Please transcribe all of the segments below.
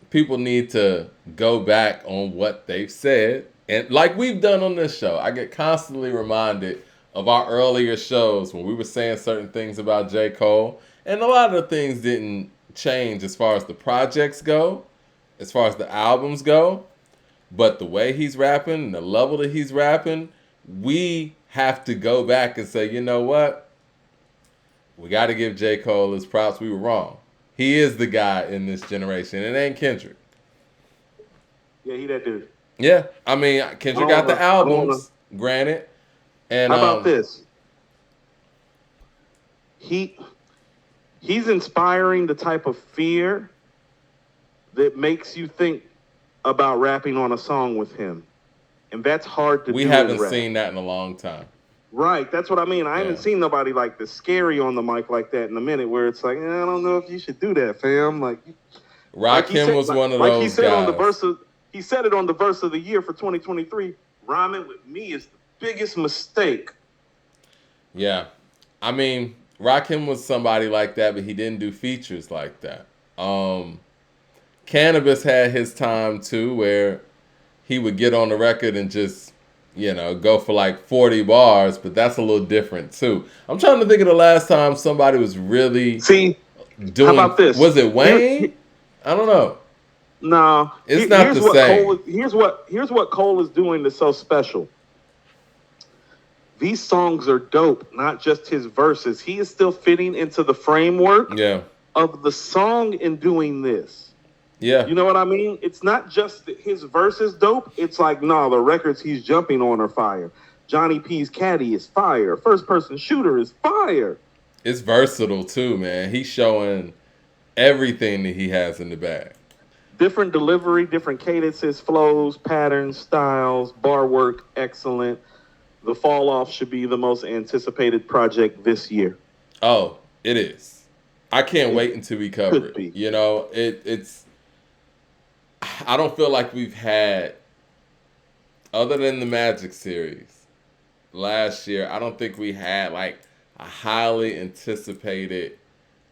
People need to go back on what they've said. And like we've done on this show, I get constantly reminded of our earlier shows when we were saying certain things about J. Cole. And a lot of the things didn't change as far as the projects go, as far as the albums go. But the way he's rapping, the level that he's rapping, we have to go back and say, you know what? We got to give J. Cole his props. We were wrong. He is the guy in this generation. It ain't Kendrick. Yeah, he that dude. Yeah, I mean I Kendrick don't got wanna. the I don't wanna. albums, granted, and How about this? He he's inspiring the type of fear that makes you think about rapping on a song with him, and that's hard to we do in haven't rap. seen that in a long time. Right, that's what I mean. I Yeah, haven't seen nobody like this scary on the mic like that in a minute. Where it's like, I don't know if you should do that, fam. Like he Rakim said, was one of like he those said on the guys. verse of he said it on the verse of the year for 2023. Rhyming with me is the biggest mistake. Yeah, I mean Rakim was somebody like that, but he didn't do features like that. Um, Cannabis had his time too, where he would get on the record and just go for like 40 bars, but that's a little different too. I'm trying to think of the last time somebody was really See, how doing. about this? Was it Here, Wayne? I don't know. no. It's not Here's the what same. Here's what Cole is doing that's so special. These songs are dope, not just his verses. He is still fitting into the framework Yeah, of the song in doing this. yeah. You know what I mean? It's not just that his verse is dope. It's like, nah, the records he's jumping on are fire. Johnny P's Caddy is fire. First person shooter is fire. It's versatile too, man. He's showing everything that he has in the bag. Different delivery, different cadences, flows, patterns, styles, bar work, excellent. The Fall Off should be the most anticipated project this year. Oh, it is. I can't It wait until we cover could it. be. It's. I don't feel like we've had, other than the Magic series last year. I don't think we had like a highly anticipated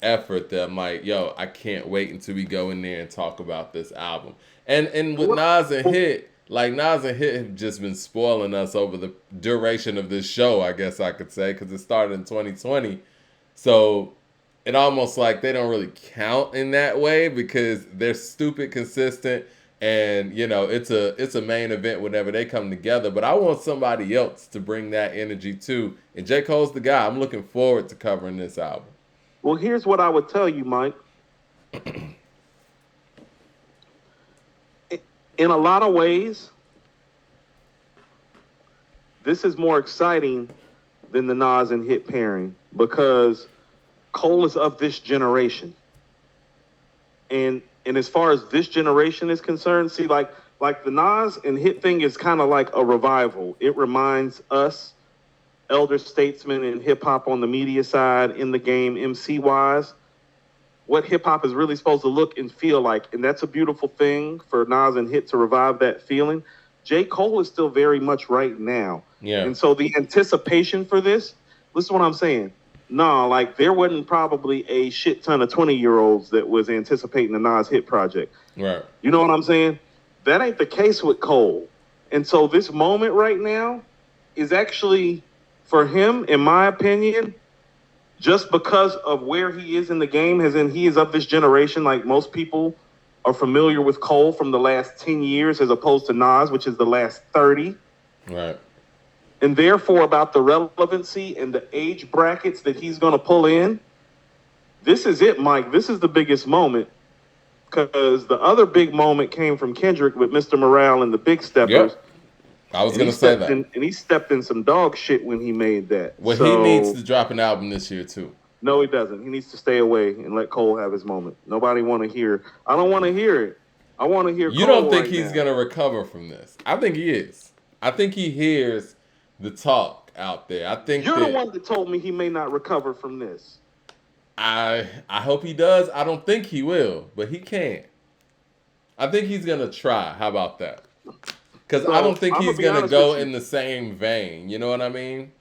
effort that I'm like, yo, I can't wait until we go in there and talk about this album. And with Well, Nas and Hit, like Nas and Hit have just been spoiling us over the duration of this show, I guess I could say, because it started in 2020. So it almost like they don't really count in that way because they're stupid consistent, and it's a main event whenever they come together. But I want somebody else to bring that energy too, and J. Cole's the guy. I'm looking forward to covering this album. well, here's what I would tell you, Mike. In a lot of ways, this is more exciting than the Nas and Hit pairing because Cole is of this generation. And as far as this generation is concerned, see, like the Nas and Hit thing is kind of like a revival. It reminds us, elder statesmen in hip hop on the media side, in the game, MC wise, what hip hop is really supposed to look and feel like. And that's a beautiful thing for Nas and Hit to revive that feeling. J. Cole is still very much right now. Yeah. And so the anticipation for this, listen to what I'm saying. No, like there wasn't probably a shit ton of 20-year-olds that was anticipating the Nas Hit project. Right. You know what I'm saying? That ain't the case with Cole. And so this moment right now is actually, for him, in my opinion, just because of where he is in the game, as in he is of this generation, like most people are familiar with Cole from the last 10 years as opposed to Nas, which is the last 30. Right. And therefore, about the relevancy and the age brackets that he's going to pull in, this is it, Mike. This is the biggest moment because the other big moment came from Kendrick with Mr. Morale and the Big Steppers. Yep. I was gonna say that. And he stepped in some dog shit when he made that. Well, he needs So to drop an album this year too. no, he doesn't. He needs to stay away and let Cole have his moment. Nobody want to hear. I don't want to hear it. I want to hear. You Cole don't think right he's now. gonna recover from this? I think he is. I think he hears the talk out there. I think You're that the one that told me he may not recover from this. I hope he does. I don't think he will, but he can. I think he's gonna try. How about that? Because I So don't think I'm he's gonna be gonna honest go with you. in the same vein. You know what I mean?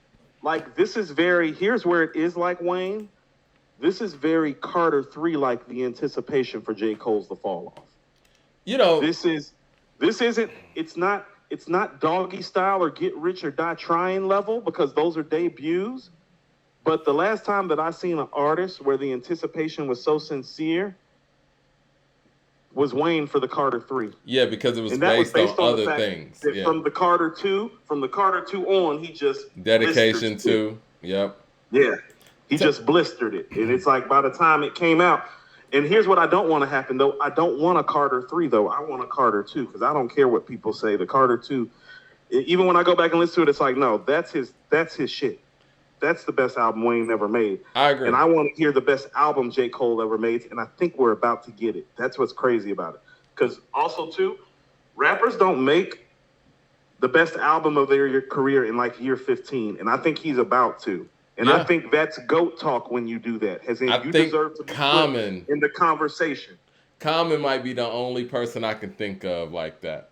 Like this is very. Here's where it is like Wayne. this is very Carter 3 like the anticipation for J. Cole's The Fall Off. You know, This isn't it's not doggy style or get rich or die trying level because those are debuts. But the last time that I seen an artist where the anticipation was so sincere was Wayne for the Carter 3. yeah, because it was And that was based based on on the other fact things. that Yeah. from the Carter 2 on, he just Dedication blistered it. to, yep. Yeah. He just blistered it. And it's like by the time it came out, and here's what I don't want to happen though. I don't want a Carter 3 though. I want a Carter 2 because I don't care what people say. The Carter 2, even when I go back and listen to it, it's like, no, that's his shit. That's the best album Wayne ever made. I agree. And I want to hear the best album J. Cole ever made, and I think we're about to get it. That's what's crazy about it. Because also, too, rappers don't make the best album of their career in like year 15, and I think he's about to. And Yeah. I think that's GOAT talk when you do that. As in, I you think deserve to be Common- put in the conversation. Common might be the only person I can think of like that.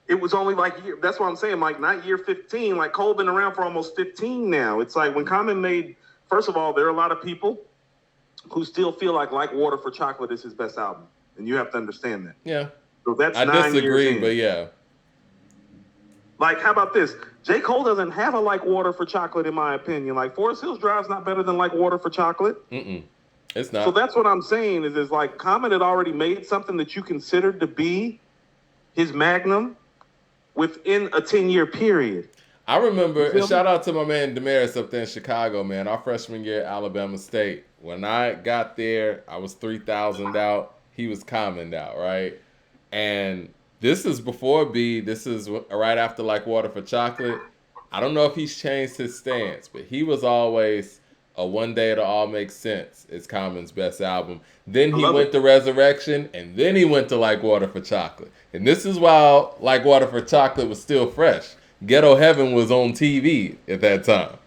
It was only like that's what I'm saying, like not year 15. Like Cole been around for almost 15 now. It's like when Common made, first of all, there are a lot of people who still feel like Water for Chocolate is his best album. And you have to understand that. Yeah. So that's I 9 disagree, years in. but yeah. Like, how about this? J. Cole doesn't have a Like Water for Chocolate, in my opinion. Like, Forest Hills Drive's not better than Like Water for Chocolate. It's not. So that's what I'm saying is like Common had already made something that you considered to be his magnum within a 10-year period. I remember, feel and shout out to my man Damaris up there in Chicago, man. Our freshman year at Alabama State. When I got there, I was 3,000 out. He was Common out, right? And this is before B. This is right after Like Water for Chocolate. I don't know if he's changed his stance, but he was always a One Day It'll All Make Sense. It's Common's best album. Then he went to Resurrection, and then he went to Like Water for Chocolate. And this is while Like Water for Chocolate was still fresh. Ghetto Heaven was on TV at that time.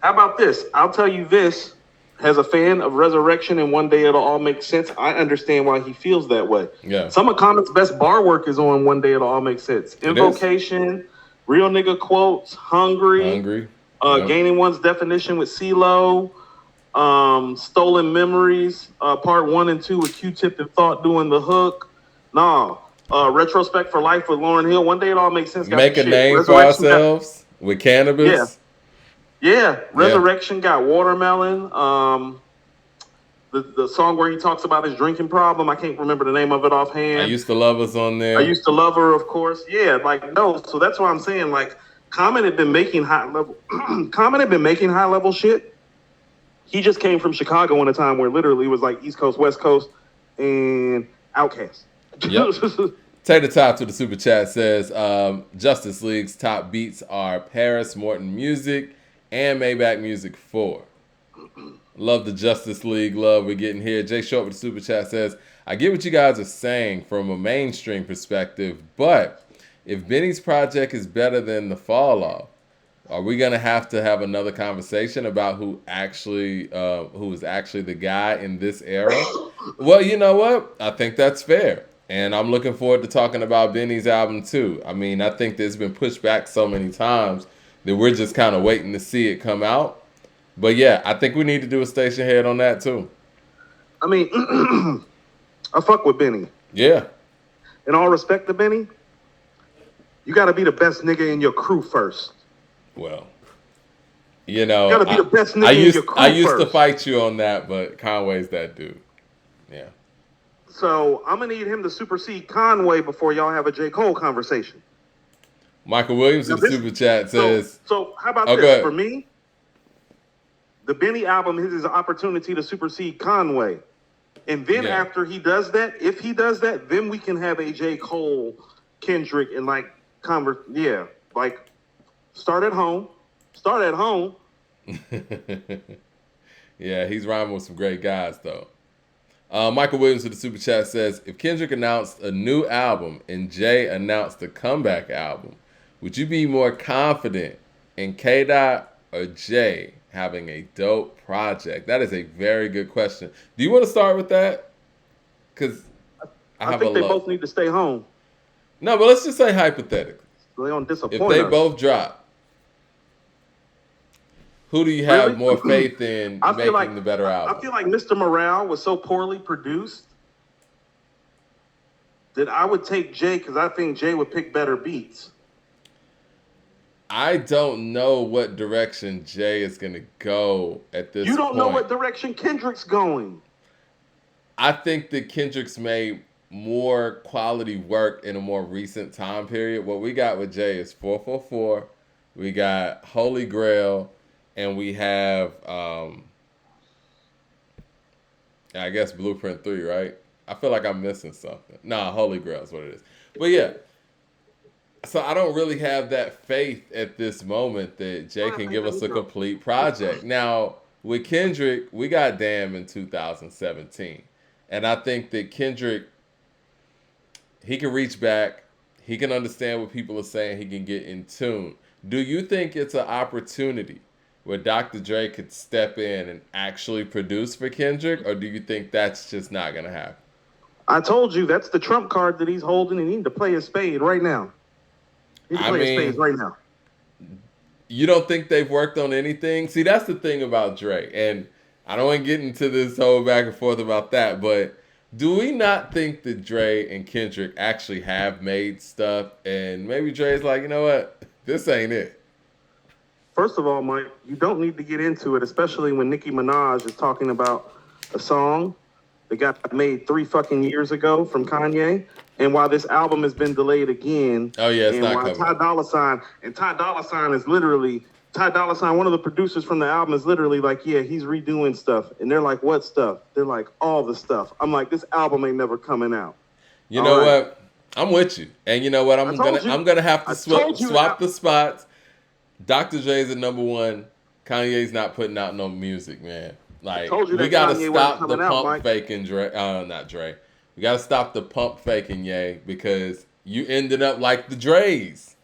How about this? I'll tell you this. As a fan of Resurrection and One Day It'll All Make Sense, I understand why he feels that way. Yeah. Some of Common's best bar work is on One Day It'll All Make Sense. Invocation, Real Nigga Quotes, Hungry. Yep. Gaining One's Definition with CeeLo, Stolen Memories, Part 1 and 2 with Q-Tip and Thought doing the hook. Retrospect for Life with Lauryn Hill. One Day It All Makes Sense. Got Make a shit. name for ourselves with cannabis. Yeah. Resurrection got Watermelon. The song where he talks about his drinking problem. I can't remember the name of it offhand. I Used to Love Us on there. I Used to Love Her, of course. Yeah, like no. So that's why I'm saying like Common had been making high level shit. He just came from Chicago in a time where literally it was like East Coast, West Coast, and Outkast. Yep. Tater Top to the super chat says Justice League's top beats are Paris Morton Music and Maybach Music 4. Love the Justice League love we're getting here. Jay Short with the super chat says, I get what you guys are saying from a mainstream perspective, but if Benny's project is better than The Fall Off, are we gonna have another conversation about who is actually the guy in this era? Well, you know what? I think that's fair. And I'm looking forward to talking about Benny's album too. I mean, I think there's been pushed back so many times that we're just kind of waiting to see it come out. But yeah, I think we need to do a station head on that too. I mean, I fuck with Benny. Yeah. In all respect to Benny, you got to be the best nigga in your crew first. Well, you know, you got to be the best nigga in your crew I used first. to fight you on that, but Conway's that dude. Yeah. So I'm gonna need him to supersede Conway before y'all have a J. Cole conversation. Michael Williams in the super chat says. So how about Go this? ahead. For me, the Benny album is his opportunity to supersede Conway. And then after he does that, if he does that, then we can have a J. Cole, Kendrick, and like start at home. Start at home. Yeah, he's rhyming with some great guys though. Michael Williams with the super chat says, if Kendrick announced a new album and Jay announced a comeback album, would you be more confident in K-Dot or Jay having a dope project? That is a very good question. Do you want to start with that? Because I think they both need to stay home. No, but let's just say hypothetically. So they don't disappoint if they us. both drop, Who do you have Really? more faith in I feel like making the better I album? feel like Mr. Morale was so poorly produced that I would take Jay because I think Jay would pick better beats. I don't know what direction Jay is going to go at You this don't know point. what direction Kendrick's going. I think that Kendrick's made more quality work in a more recent time period. What we got with Jay is 444, we got Holy Grail, and we have, I guess, Blueprint 3, right? I feel like I'm missing something. Nah, Holy Grail is what it is. But yeah, so I don't really have that faith at this moment that Jay I can think give that us a either. complete project. Now, with Kendrick, we got Damn in 2017. And I think that Kendrick, he can reach back, he can understand what people are saying, he can get in tune. Do you think it's an opportunity where Dr. Dre could step in and actually produce for Kendrick, or do you think that's just not going to happen? I told you that's the trump card that he's holding, and he need to play his spade right now. He need to I play his spades mean, right now. you don't think they've worked on anything? See, that's the thing about Dre, and I don't want to get into this whole back and forth about that, but do we not think that Dre and Kendrick actually have made stuff, and maybe Dre's like, you know what, this ain't it? First of all, Mike, you don't need to get into it, especially when Nicki Minaj is talking about a song that got made 3 fucking years ago from Kanye. And while this album has been delayed again, Oh yeah, it's and not while coming Ty out. Dolla Sign and Ty Dolla Sign is literally Ty Dolla Sign, one of the producers from the album, is literally like, yeah, he's redoing stuff, and they're like, what stuff? They're like, all the stuff. I'm like, this album ain't never coming out. You All know right, what? I'm with you, and you know what? I I'm gonna told you, I'm gonna have to I told you, swap the spots. Dr. Dre's at number one. Kanye's not putting out no music, man. I Like told you we that gotta Kanye wasn't stop the coming out, pump Mike. faking, Dre. Not Dre. We gotta stop the pump faking, Ye, because you ended up like the Dre's.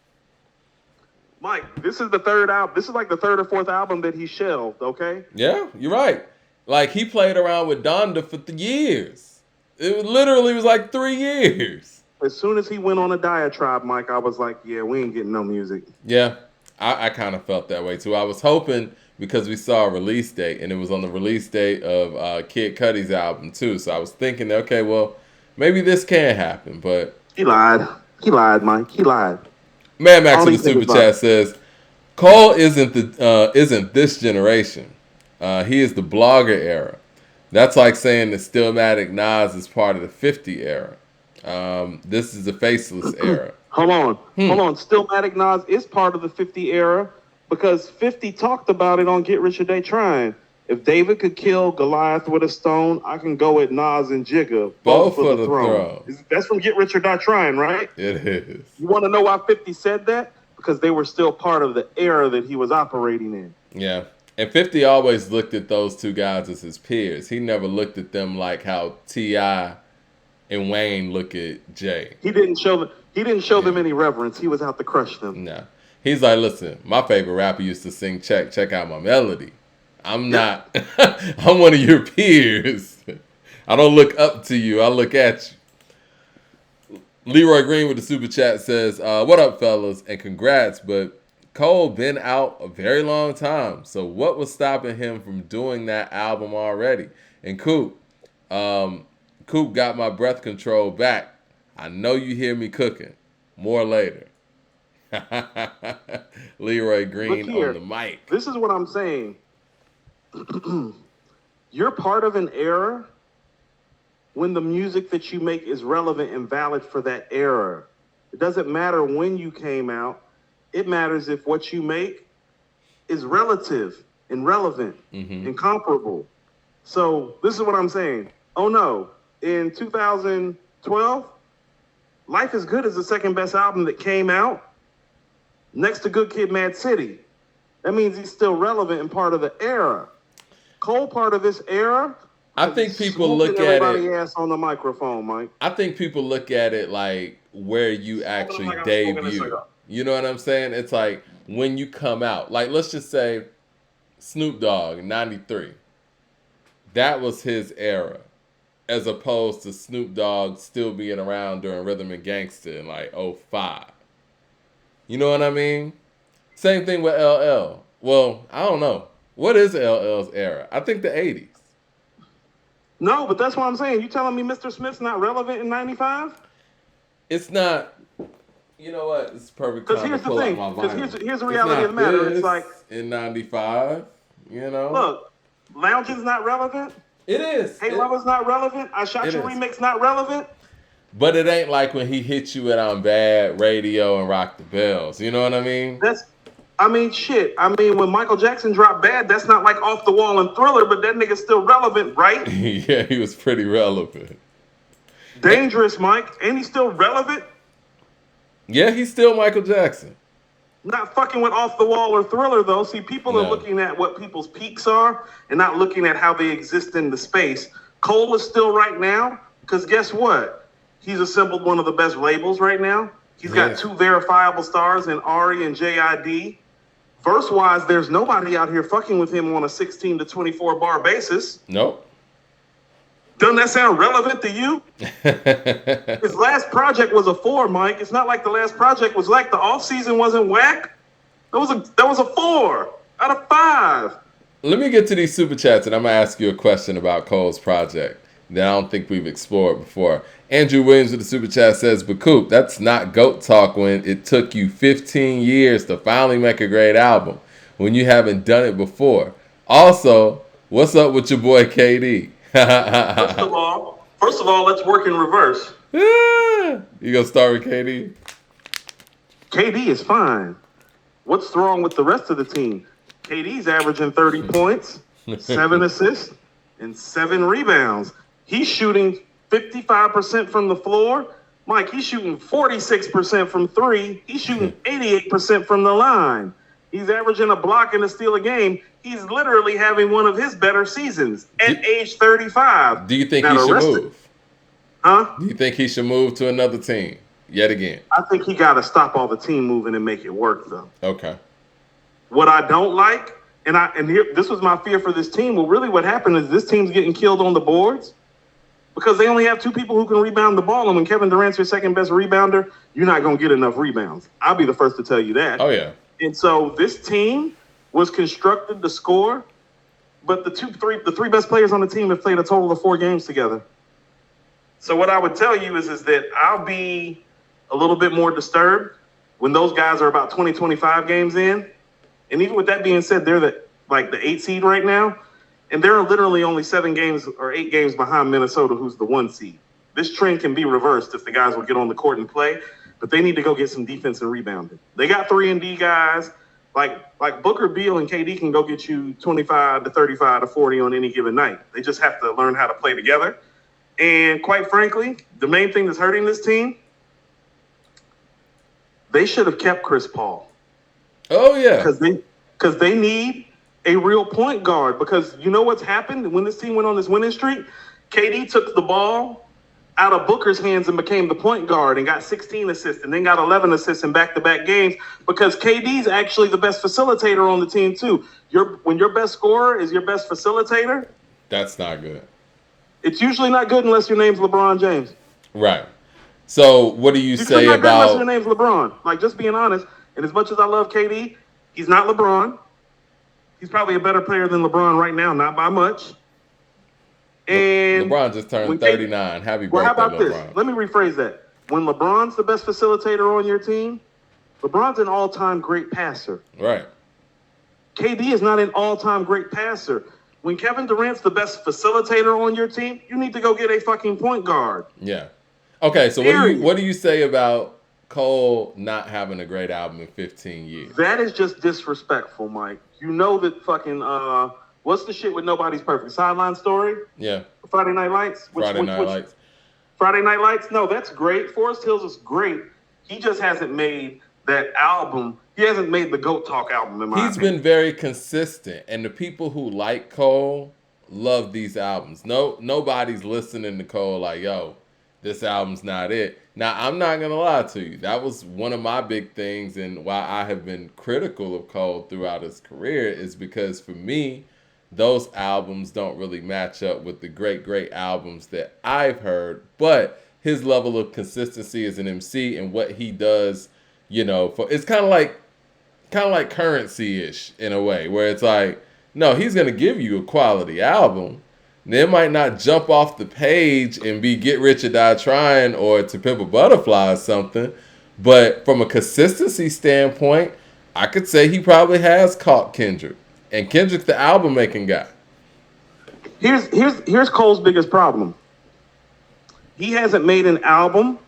Mike, this is the third album. This is like the third or fourth album that he shelved. Okay. Yeah, you're right. Like he played around with Donda for years. It literally was like 3 years. As soon as he went on a diatribe, Mike, I was like, yeah, we ain't getting no music. Yeah, I kind of felt that way too. I was hoping because we saw a release date and it was on the release date of Kid Cudi's album too. So I was thinking, okay, well, maybe this can happen. But He lied. He lied, Mike. He lied. Mad Max All in the these super niggas lied. chat says Cole isn't this generation. He is the blogger era. That's like saying that Stillmatic Nas is part of the 50 era. This is the faceless era. Hold on. Hmm. Hold on. Stillmatic Nas is part of the 50 era because 50 talked about it on Get Rich or Day Trying. If David could kill Goliath with a stone, I can go with Nas and Jigga, both for the throne. That's from Get Rich or Die Trying, right? It is. You want to know why 50 said that? Because they were still part of the era that he was operating in. Yeah. And 50 always looked at those two guys as his peers. He never looked at them like how T.I. and Wayne look at Jay. He didn't show them. He didn't show them any reverence. He was out to crush them. No. He's like, listen, my favorite rapper used to sing check out my melody. I'm not I'm one of your peers. I don't look up to you, I look at you. Leroy Green with the super chat says, what up, fellas, and congrats, but Cole been out a very long time. So what was stopping him from doing that album already? And Coop got my breath control back. I know you hear me cooking. More later. Leroy Green on the mic. This is what I'm saying. You're part of an era when the music that you make is relevant and valid for that era. It doesn't matter when you came out. It matters if what you make is relative and relevant and comparable. So this is what I'm saying. Oh no, in 2012, Life is Good is the second best album that came out next to Good Kid, Mad City. That means he's still relevant and part of the era. Cole part of this era. I think people look at everybody ass on the microphone, Mike. I think people look at it like where you actually debut. You know what I'm saying? It's like when you come out. Like let's just say Snoop Dogg in '93. That was his era, as opposed to Snoop Dogg still being around during Rhythm and Gangsta in like '05. You know what I mean? Same thing with LL. Well, I don't know. What is LL's era? I think the 80s. No, but that's what I'm saying. You telling me Mr. Smith's not relevant in '95? It's not. You know what? It's perfect Because time to here's the pull out thing. my Because vinyl. here's the It's reality of the not matter. It's like, this in '95. You know. look, Lounging's not relevant. It is. Hey Lover's not relevant. I Shot It Your is. remix not relevant. But it ain't like when he hit you with "I'm Bad" radio and Rock the Bells. You know what I mean? That's, I mean, shit. I mean, when Michael Jackson dropped Bad, that's not like Off the Wall and Thriller, but that nigga's still relevant, right? Yeah, he was pretty relevant. Dangerous, Mike. Ain't he still relevant? Yeah, he's still Michael Jackson. Not fucking with Off the Wall or Thriller, though. See, people are No. looking at what people's peaks are and not looking at how they exist in the space. Cole is still right now, because guess what? He's assembled one of the best labels right now. He's got Yeah. two verifiable stars in Ari and JID. Verse-wise, there's nobody out here fucking with him on a 16 to 24 bar basis. Nope. Doesn't that sound relevant to you? His last project was a 4, Mike. It's not like the last project was like the off-season wasn't whack. That was a 4 out of 5. Let me get to these super chats, and I'm gonna ask you a question about Cole's project that I don't think we've explored before. Andrew Williams with the super chat says, "But Coop, that's not GOAT talk when it took you 15 years to finally make a great album when you haven't done it before. Also, what's up with your boy KD?" First of all, let's work in reverse. You gonna start with KD? KD is fine. What's wrong with the rest of the team? KD's averaging 30 points, 7 assists, and 7 rebounds. He's shooting 55% from the floor. Mike, he's shooting 46% from 3. He's shooting 88% from the line. He's averaging a block and a steal a game. He's literally having one of his better seasons at age 35. Do you think Now, he should rest move? Huh? Do you think he should move to another team yet again? I think he got to stop all the team moving and make it work, though. Okay. What I don't like, this was my fear for this team. Well, really, what happened is this team's getting killed on the boards because they only have 2 people who can rebound the ball. And when Kevin Durant's your second best rebounder, you're not going to get enough rebounds. I'll be the first to tell you that. Oh yeah. And so this team was constructed to score, but the three best players on the team have played a total of 4 games together. So what I would tell you is that I'll be a little bit more disturbed when those guys are about 20, 25 games in. And even with that being said, they're the 8 seed right now. And they're literally only 7 games or 8 games behind Minnesota, who's the 1 seed. This trend can be reversed if the guys will get on the court and play, but they need to go get some defense and rebounding. They got 3-and-D guys. Like Booker, Beal, and KD can go get you 25 to 35 to 40 on any given night. They just have to learn how to play together. And quite frankly, the main thing that's hurting this team, they should have kept Chris Paul. Oh yeah. Because they need a real point guard. Because you know what's happened when this team went on this winning streak? KD took the ball out of Booker's hands and became the point guard and got 16 assists and then got 11 assists in back-to-back games because KD's actually the best facilitator on the team too. When your best scorer is your best facilitator, That's not good. it's usually not good unless your name's LeBron James. Right. So what do you It's say not good unless your about? name's LeBron. Like, just being honest, and as much as I love KD, he's not LeBron. He's probably a better player than LeBron right now, not by much. And LeBron just turned 39. Happy well, how birthday, about this? LeBron. Let me rephrase that. When LeBron's the best facilitator on your team, LeBron's an all-time great passer. Right. KD is not an all-time great passer. When Kevin Durant's the best facilitator on your team, you need to go get a fucking point guard. Yeah. Okay, so Period. what do you say about Cole not having a great album in 15 years? That is just disrespectful, Mike. You know that fucking what's the shit with Nobody's Perfect? Sideline Story? Yeah. Friday Night Lights? Friday Night Lights. Friday Night Lights? No, that's great. Forest Hills is great. He just hasn't made that album. He hasn't made the GOAT Talk album, in my He's opinion. been very consistent, and the people who like Cole love these albums. Nobody's listening to Cole like, yo, this album's not it. Now, I'm not going to lie to you. That was one of my big things, and why I have been critical of Cole throughout his career is because, for me, those albums don't really match up with the great also that I've heard. But his level of consistency as an MC and what he does, it's kind of like Currency-ish in a way, where it's like, No, he's gonna give you a quality album. Now, it might not jump off the page and be Get Rich or Die Trying or To Pimp a Butterfly or something, but from a consistency standpoint, I could say he probably has caught Kendrick, and Kendrick's the album making guy. Here's Cole's biggest problem. He hasn't made an album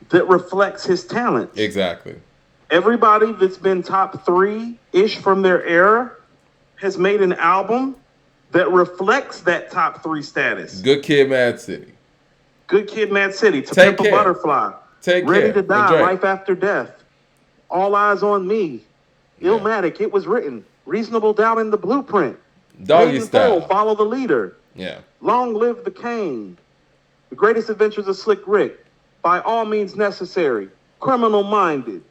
that reflects his talents. Exactly. Everybody that's been top 3-ish from their era has made an album that reflects that top 3 status. Good Kid, Mad City. Good Kid, Mad City. To Take Pimp a Care. Butterfly. Take Ready Care. to Die. Drake. Life After Death. All Eyes on Me. Yeah. Illmatic. It Was Written. Reasonable Doubt in the Blueprint. Doggy Maiden Style. Soul, Follow the Leader. Yeah. Long Live the King. The Greatest Adventures of Slick Rick. By All Means Necessary. Criminal Minded.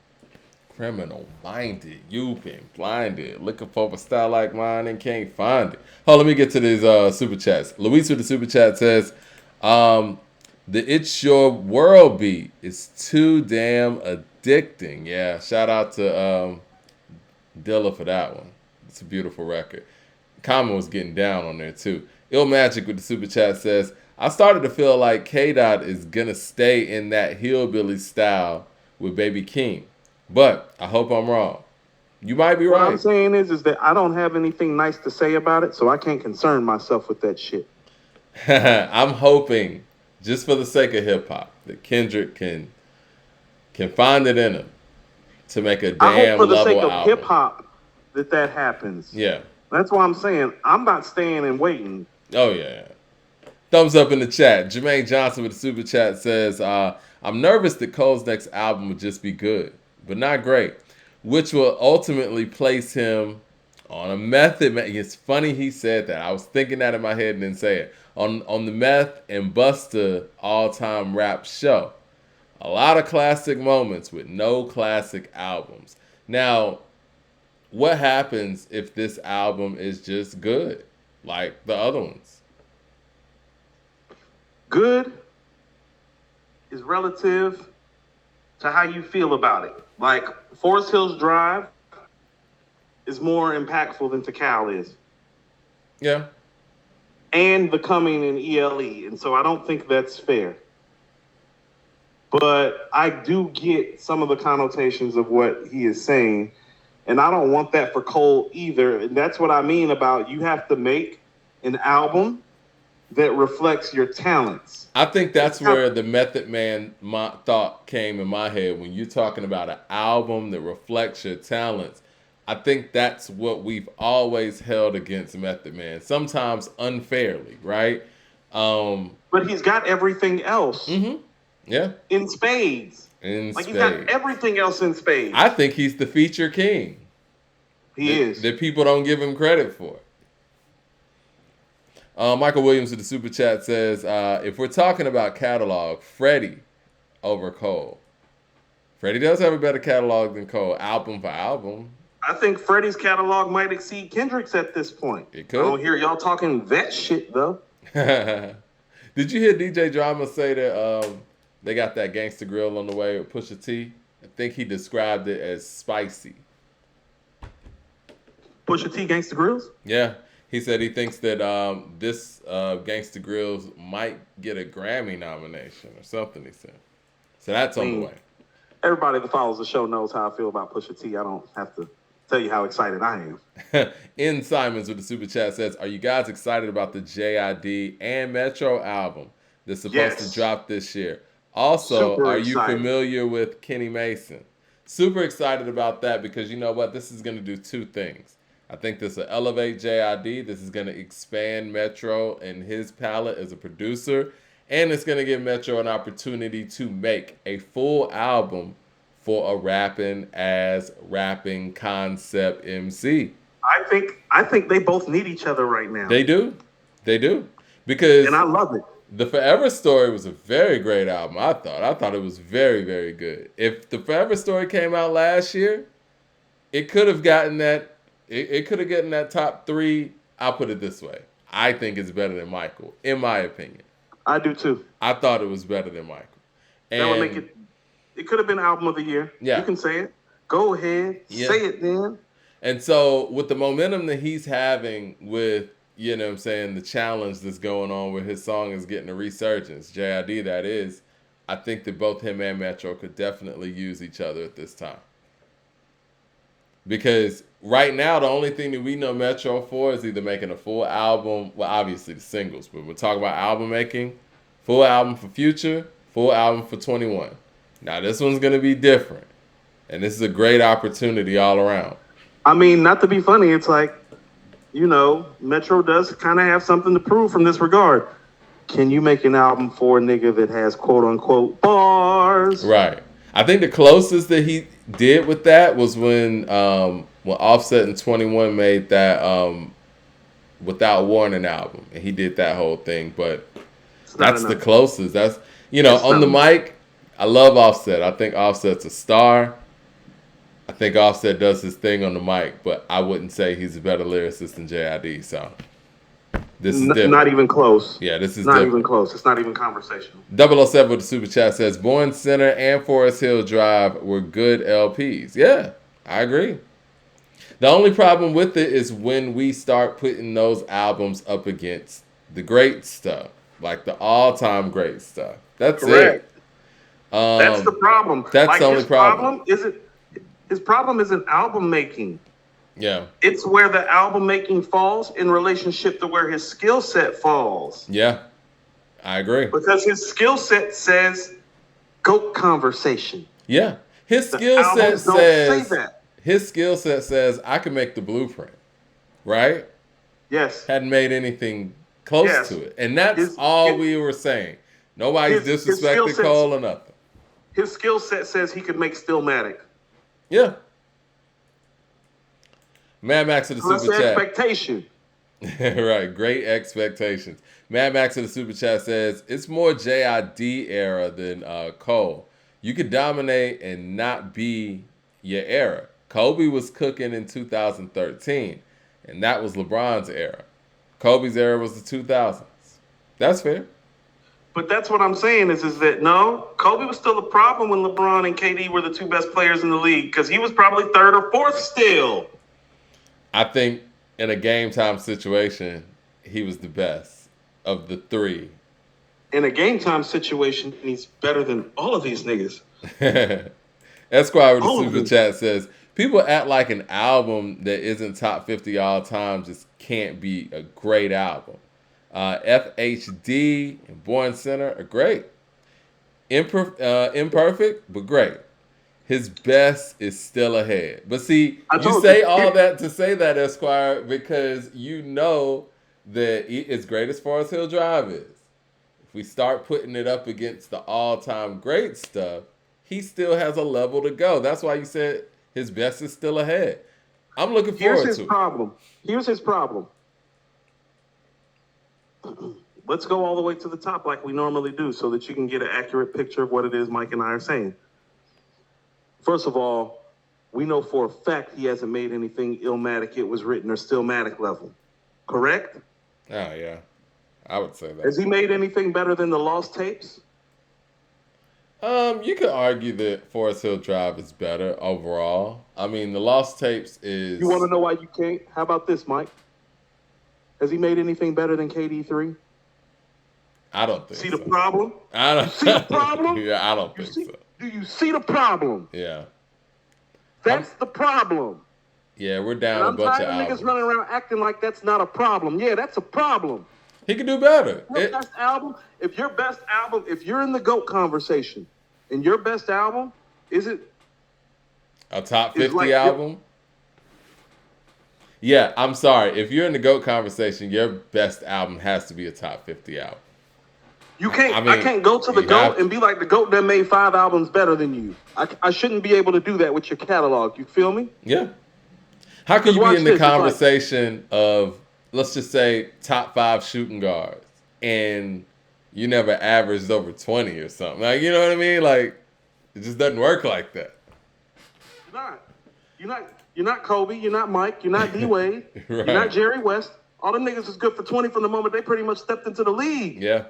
Criminal minded, you've been blinded, looking for a style like mine and can't find it. Oh, let me get to these super chats. Luis with the super chat says, the It's Your World beat is too damn addicting. Yeah, shout out to Dilla for that one. It's a beautiful record. Common was getting down on there too. Ill Magic with the super chat says, I started to feel like K-Dot is gonna stay in that hillbilly style with Baby King. But I hope I'm wrong. You might be What right. I'm saying is that I don't have anything nice to say about it, so I can't concern myself with that shit. I'm hoping, just for the sake of hip hop, that Kendrick can find it in him to make a damn I hope for the level sake of album. hip hop that happens. Yeah. That's why I'm saying I'm not staying and waiting. Oh yeah. Thumbs up in the chat. Jermaine Johnson with the super chat says, I'm nervous that Cole's next album would just be good, but not great, which will ultimately place him on a Method Man. It's funny he said that. I was thinking that in my head and didn't say it. On the Meth and Busta all-time rap show. A lot of classic moments with no classic albums. Now, what happens if this album is just good, like the other ones? Good is relative to how you feel about it. Like Forest Hills Drive is more impactful than Tikal is. Yeah. And The Coming in ELE. And so I don't think that's fair. But I do get some of the connotations of what he is saying. And I don't want that for Cole either. And that's what I mean about you have to make an album that reflects your talents. I think that's where the Method Man thought came in my head when you're talking about an album that reflects your talents. I think that's what we've always held against Method Man, sometimes unfairly, right? But he's got everything else Yeah. in spades. In Like spades. he's got everything else in spades. I think he's the feature king. He is. That people don't give him credit for. Michael Williams with the super chat says, if we're talking about catalog, Freddie over Cole. Freddie does have a better catalog than Cole, album for album. I think Freddie's catalog might exceed Kendrick's at this point. It could. I don't hear y'all talking that shit though. Did you hear DJ Drama say that they got that Gangsta Grill on the way with Pusha T? I think he described it as spicy. Pusha T Gangsta Grills? Yeah. He said he thinks that this Gangsta Grills might get a Grammy nomination or something, he said. So that's on the way. Everybody that follows the show knows how I feel about Pusha T. I don't have to tell you how excited I am. N. Simons with the super chat says, are you guys excited about the JID and Metro album that's supposed to drop this year? Also, Super are you excited. familiar with Kenny Mason? Super excited about that because you know what? This is going to do two things. I think this will elevate JID. This is going to expand Metro and his palette as a producer. And it's going to give Metro an opportunity to make a full album for a rapping concept MC. I think they both need each other right now. They do. Because and I love it. The Forever Story was a very great album, I thought. I thought it was very, very good. If the Forever Story came out last year, it could have gotten that. It could have gotten that top 3. I'll put it this way. I think it's better than Michael, in my opinion. I do too. I thought it was better than Michael. And that would make it. It could have been album of the year. Yeah. You can say it. Go ahead. Yeah. Say it then. And so with the momentum that he's having with, you know what I'm saying, the challenge that's going on where his song is getting a resurgence, JID that is, I think that both him and Metro could definitely use each other at this time. Because right now, the only thing that we know Metro for is either making a full album, well, obviously the singles, but we're talking about album making, full album for Future, full album for 21. Now, this one's going to be different. And this is a great opportunity all around. I mean, not to be funny, it's like, you know, Metro does kind of have something to prove from this regard. Can you make an album for a nigga that has quote unquote bars? Right. I think the closest that he did with that was when Offset and 21 made that Without Warning album, and he did that whole thing. But that's the closest. That's, you know, on the mic. I love Offset. I think Offset's a star. I think Offset does his thing on the mic, but I wouldn't say he's a better lyricist than JID. So this is different. Not even close. Yeah, this is not different. even close. It's not even conversational. 007 with the super chat says Born Center and Forest Hill Drive were good LPs. Yeah, I agree. The only problem with it is when we start putting those albums up against the great stuff, like the all-time great stuff. That's correct. It. That's the problem. That's like the only problem. His problem isn't album making. Yeah. It's where the album making falls in relationship to where his skill set falls. Yeah. I agree. Because his skill set says GOAT conversation. Yeah. His skill set says I can make the blueprint. Right? Yes. Hadn't made anything close to it. And that's we were saying. Nobody's disrespected Cole or nothing. His skill set says he could make Stillmatic. Yeah. Mad Max to the super chat. Expectation. Right. Great expectations. Mad Max to the super chat says it's more JID era than Cole. You could dominate and not be your era. Kobe was cooking in 2013, and that was LeBron's era. Kobe's era was the 2000s. That's fair. But that's what I'm saying is that no, Kobe was still a problem when LeBron and KD were the two best players in the league because he was probably third or fourth still. I think in a game time situation, he was the best of the three. In a game time situation, he's better than all of these niggas. Esquire with the super chat says, people act like an album that isn't top 50 all time just can't be a great album. FHD and Born Center are great. Imperfect, but great. His best is still ahead. But see, you say all that to say that, Esquire, because you know that it's great as far as Hill Drive is. If we start putting it up against the all-time great stuff, he still has a level to go. That's why you said his best is still ahead. I'm looking forward to it. Here's his problem. Let's go all the way to the top like we normally do so that you can get an accurate picture of what it is Mike and I are saying. First of all, we know for a fact he hasn't made anything Illmatic, It Was Written, or Stillmatic level. Correct? Oh, yeah. I would say that. Has he made anything better than the Lost Tapes? You could argue that Forest Hill Drive is better overall. I mean, the Lost Tapes is... You want to know why you can't? How about this, Mike? Has he made anything better than KD3? I don't think so. See the problem? I don't see the problem? Yeah, I don't think so. Do you see the problem? Yeah. That's the problem. Yeah, we're down a bunch of albums. Niggas running around acting like that's not a problem. Yeah, that's a problem. He can do better. Best album, if you're in the GOAT conversation, and your best album, is it a top 50 album? Yeah, I'm sorry. If you're in the GOAT conversation, your best album has to be a top 50 album. You can't. I can't go to the GOAT and be like the GOAT that made 5 albums better than you. I shouldn't be able to do that with your catalog. You feel me? Yeah. How can you be in the conversation of, let's just say, top 5 shooting guards, and you never averaged over 20 or something? Like, you know what I mean? Like, it just doesn't work like that. You're not Kobe. You're not Mike. You're not D Wade. Right. You're not Jerry West. All them niggas is good for 20 from the moment they pretty much stepped into the league. Yeah.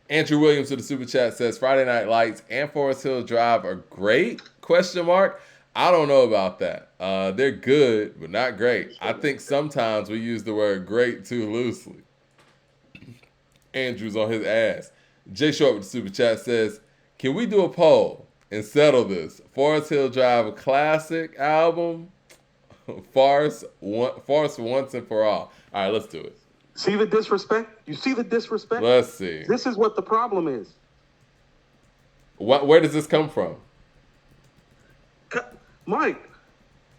Andrew Williams to the super chat says Friday Night Lights and Forest Hill Drive are great? ? I don't know about that. They're good, but not great. I think sometimes we use the word great too loosely. Andrew's on his ass. Jay Short with the super chat says, "Can we do a poll and settle this? Forest Hill Drive, a classic album, farce once and for all." All right, let's do it. See the disrespect? You see the disrespect? Let's see. This is what the problem is. Where does this come from? Mike,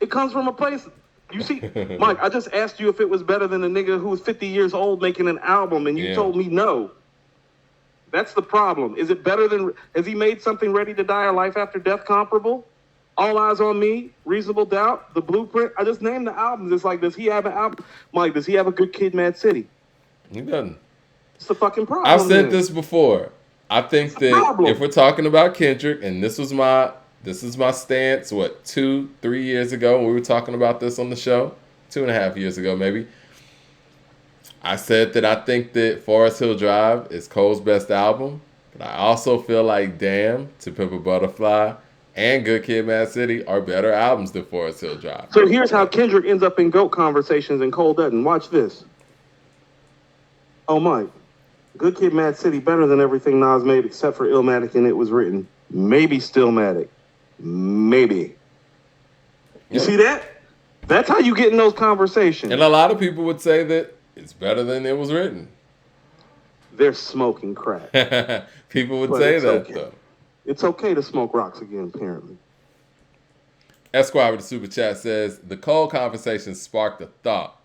it comes from a place. You see, Mike, I just asked you if it was better than a nigga who was 50 years old making an album, and you told me no. That's the problem. Is it better than, has he made something Ready to Die or Life After Death comparable? All Eyes on Me, Reasonable Doubt, The Blueprint. I just named the albums. It's like, does he have an album? Mike, does he have a Good Kid, Mad City? He doesn't. It's the fucking problem. I've said this before. I think that if we're talking about Kendrick, and this is my stance, 2-3 years ago when we were talking about this on the show, 2.5 years ago maybe, I said that I think that Forest Hill Drive is Cole's best album, but I also feel like Damn, To Pimp a Butterfly, and Good Kid, Mad City are better albums than Forest Hill Drive. So here's how Kendrick ends up in GOAT conversations and Cole doesn't. Watch this. Oh, Mike, Good Kid, Mad City better than everything Nas made except for Illmatic and It Was Written. Maybe Stillmatic. Maybe. You see that? That's how you get in those conversations. And a lot of people would say that it's better than It Was Written. They're smoking crack. People would say that, though. It's okay to smoke rocks again, apparently. Esquire with the super chat says, "The Cole conversation sparked a thought.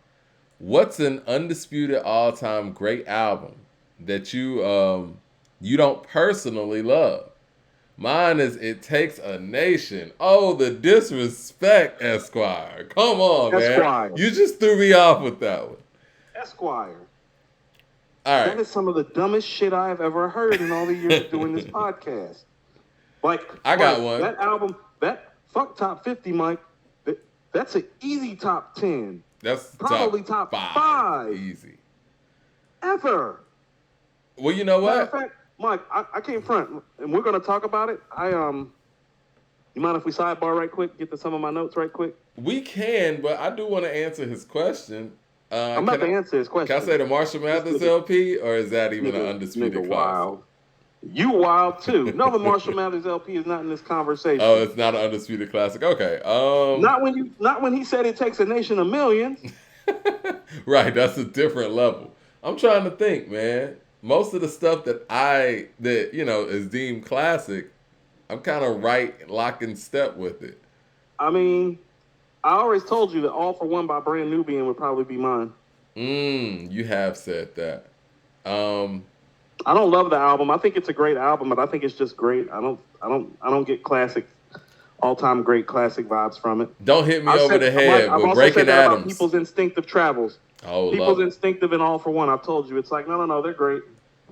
What's an undisputed all-time great album that you don't personally love?" Mine is It Takes a Nation. Oh, the disrespect, Esquire. Come on, Esquire. man. You just threw me off with that one. Esquire. All right. That is some of the dumbest shit I've ever heard in all the years of doing this podcast. Like, I got one. That album, that fuck top 50, Mike, that's an easy top 10. That's probably top 5. Easy. Ever. Well, you know what? Matter of fact, Mike, I came front, and we're going to talk about it. You mind if we sidebar right quick, get to some of my notes right quick? We can, but I do want to answer his question. I'm about to answer his question. Can I say the Marshall Mathers LP, or is that even an undisputed classic? Wild. You wild, too. No, the Marshall Mathers LP is not in this conversation. Oh, it's not an undisputed classic? Okay. Not when he said It Takes a Nation of Millions. Right, that's a different level. I'm trying to think, man. Most of the stuff that is deemed classic, I'm kind of lock in step with it. I mean, I always told you that All for One by Brand Nubian would probably be mine. You have said that. I don't love the album. I think it's a great album, but I think it's just great. I don't get classic, all-time great classic vibes from it. Don't hit me over the head with Breaking Atoms. People's Instinctive Travels. Oh, People's Instinctive and All for One. I've told you, it's like no, they're great.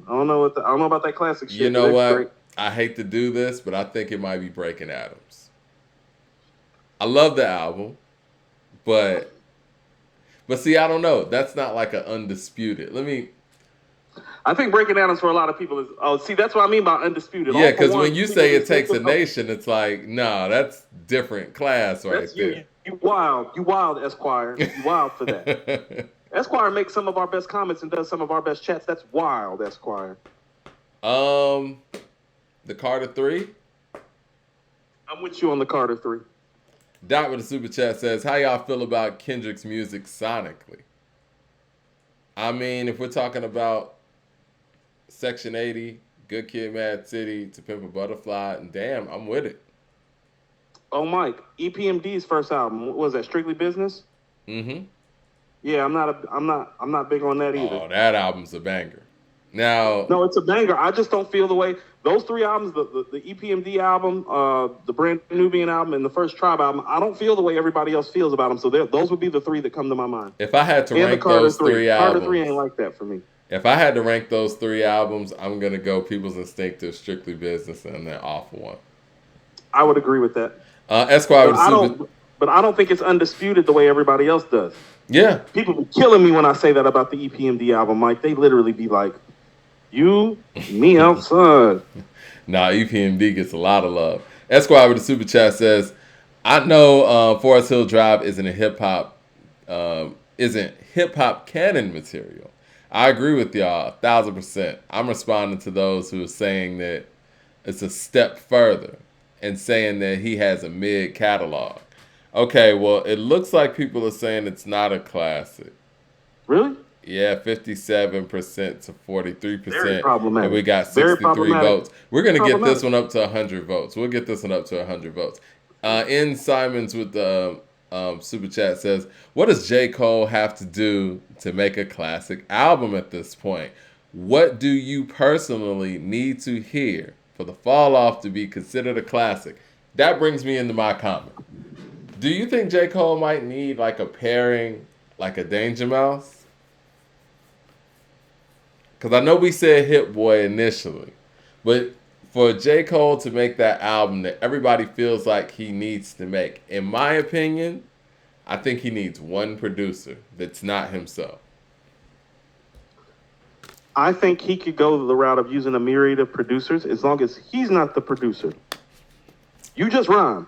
I don't know about that classic shit. You know what? Great. I hate to do this, but I think it might be Breaking Atoms. I love the album, but see, I don't know. That's not like an undisputed. I think Breaking Atoms for a lot of people is. Oh, see, that's what I mean by undisputed. Yeah, because when you say It Takes a Nation, it's like, nah, that's different class right there. You wild, Esquire. You wild for that. Esquire makes some of our best comments and does some of our best chats. That's wild, Esquire. The Carter 3. I'm with you on the Carter 3. Dot with a super chat says, "How y'all feel about Kendrick's music sonically?" I mean, if we're talking about Section 80, Good Kid, Mad City, To Pimp a Butterfly, and Damn, I'm with it. Oh, Mike, EPMD's first album, what was that, Strictly Business? Mm-hmm. Yeah, I'm not big on that either. Oh, that album's a banger. Now, no, it's a banger. I just don't feel the way those 3 albums, the EPMD album, the Brand Nubian album, and the first Tribe album. I don't feel the way everybody else feels about them. So those would be the 3 that come to my mind. If I had to rank those 3 albums, Carter 3 ain't like that for me. If I had to rank those 3 albums, I'm gonna go People's Instinctive, Strictly Business, and then All for One. I would agree with that. Esquire, but I don't think it's undisputed the way everybody else does. Yeah, people be killing me when I say that about the EPMD album, Mike. They literally be like, "You, me outside." Nah, EPMD gets a lot of love. Esquire with the super chat says, I know Forest Hill Drive isn't hip hop canon material. I agree with y'all 1,000%. I'm responding to those who are saying that it's a step further and saying that he has a mid catalog. Okay, well, it looks like people are saying it's not a classic. Really? Yeah, 57% to Very 43%, and we problematic. got Very 63 problematic. votes. We're gonna get this Problematic. one up to 100 votes. We'll get this one up to 100 votes. In Simons with the super chat says, "What does J. Cole have to do to make a classic album at this point? What do you personally need to hear for the fall off to be considered a classic?" That brings me into my comment. Do you think J. Cole might need like a pairing, like a Danger Mouse? Because I know we said Hit Boy initially, but for J. Cole to make that album that everybody feels like he needs to make, in my opinion, I think he needs one producer that's not himself. I think he could go the route of using a myriad of producers as long as he's not the producer. You just rhyme.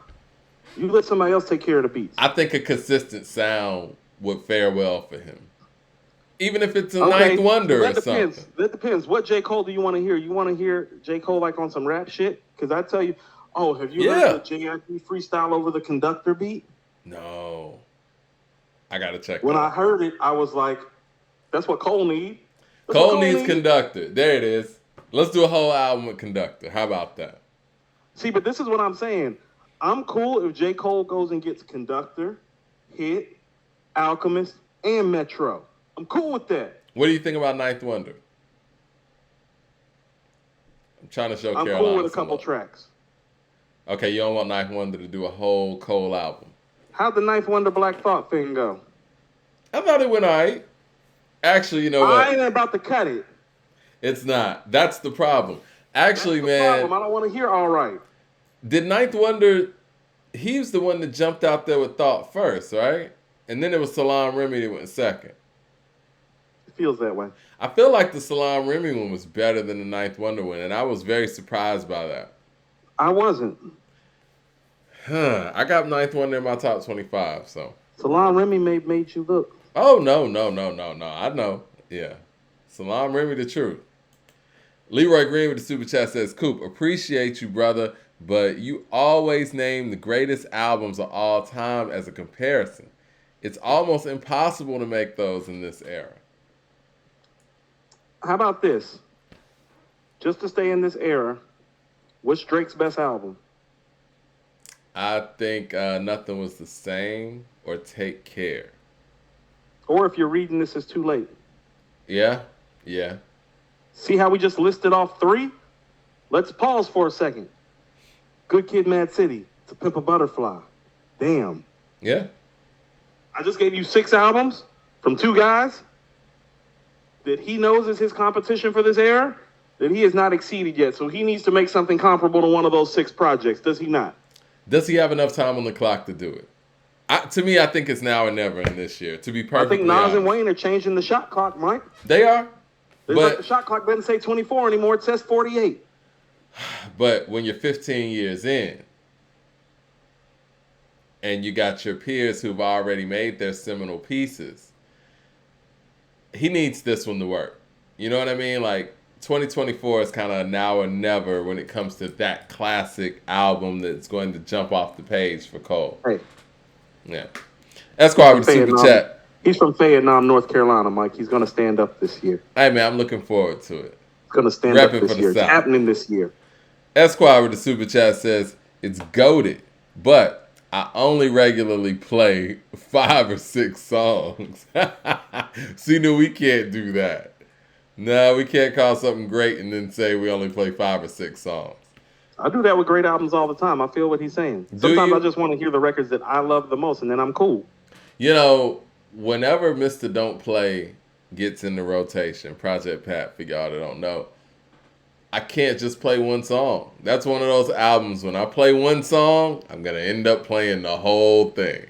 You let somebody else take care of the beats. I think a consistent sound would fare well for him. Even if it's a Okay, Ninth Wonder or that depends. something. That depends. What J. Cole do you want to hear? You want to hear J. Cole like on some rap shit? Because I tell you, oh, have you heard the J.I.P. freestyle over the conductor beat? No. I gotta check When that I out. heard it, I was like, that's what Cole need. That's Cole what needs need. Conductor. There it is. Let's do a whole album with Conductor. How about that? See, but this is what I'm saying. I'm cool if J. Cole goes and gets Conductor, Hit, Alchemist, and Metro. I'm cool with that. What do you think about Ninth Wonder? I'm trying to show I'm Carolina cool with a some couple love. tracks. Okay, you don't want Ninth Wonder to do a whole Cole album. How'd the Ninth Wonder Black Thought thing go? I thought it went alright. Actually, you know I ain't what? about to cut it. It's not. That's the problem. Actually, That's the problem. man, I don't want to hear all right. did Ninth Wonder? He was the one that jumped out there with Thought first, right? And then it was Salam Remy that went second. It feels that way. I feel like the Salam Remy one was better than the Ninth Wonder one, and I was very surprised by that. I wasn't. I got Ninth Wonder in my top 25, so. Salam Remy made you look. Oh, no. I know. Yeah. Salam Remy the truth. Leroy Green with the super chat says, Coop, appreciate you, brother, but you always name the greatest albums of all time as a comparison. It's almost impossible to make those in this era. How about this? Just to stay in this era, what's Drake's best album? I think Nothing Was the Same or Take Care. Or if you're reading this, it's too late. Yeah. See how we just listed off 3? Let's pause for a second. Good Kid, Mad City, To Pimp a Butterfly. Damn. Yeah. I just gave you 6 albums from 2 guys that he knows is his competition for this era that he has not exceeded yet. So he needs to make something comparable to one of those 6 projects, does he not? Does he have enough time on the clock to do it? To me, I think it's now or never in this year, to be perfectly I think Nas honest. and Wayne are changing the shot clock, Mike. They are. It's like the shot clock doesn't say 24 anymore, it says 48. But when you're 15 years in and you got your peers who've already made their seminal pieces, he needs this one to work. You know what I mean? Like, 2024 is kind of now or never when it comes to that classic album that's going to jump off the page for Cole. Hey. Yeah. Esquire with the super chat. He's from Fayetteville, North Carolina, Mike. He's going to stand up this year. Hey, man, I'm looking forward to it. He's going to stand up this year. It's happening this year. Esquire with the super chat says, it's goated, but I only regularly play 5 or 6 songs. See, no, we can't do that. No, we can't call something great and then say we only play 5 or 6 songs. I do that with great albums all the time. I feel what he's saying. Sometimes I just want to hear the records that I love the most, and then I'm cool. You know, whenever Mr. Don't Play gets in the rotation, Project Pat, for y'all that don't know, I can't just play one song. That's one of those albums. When I play one song, I'm going to end up playing the whole thing.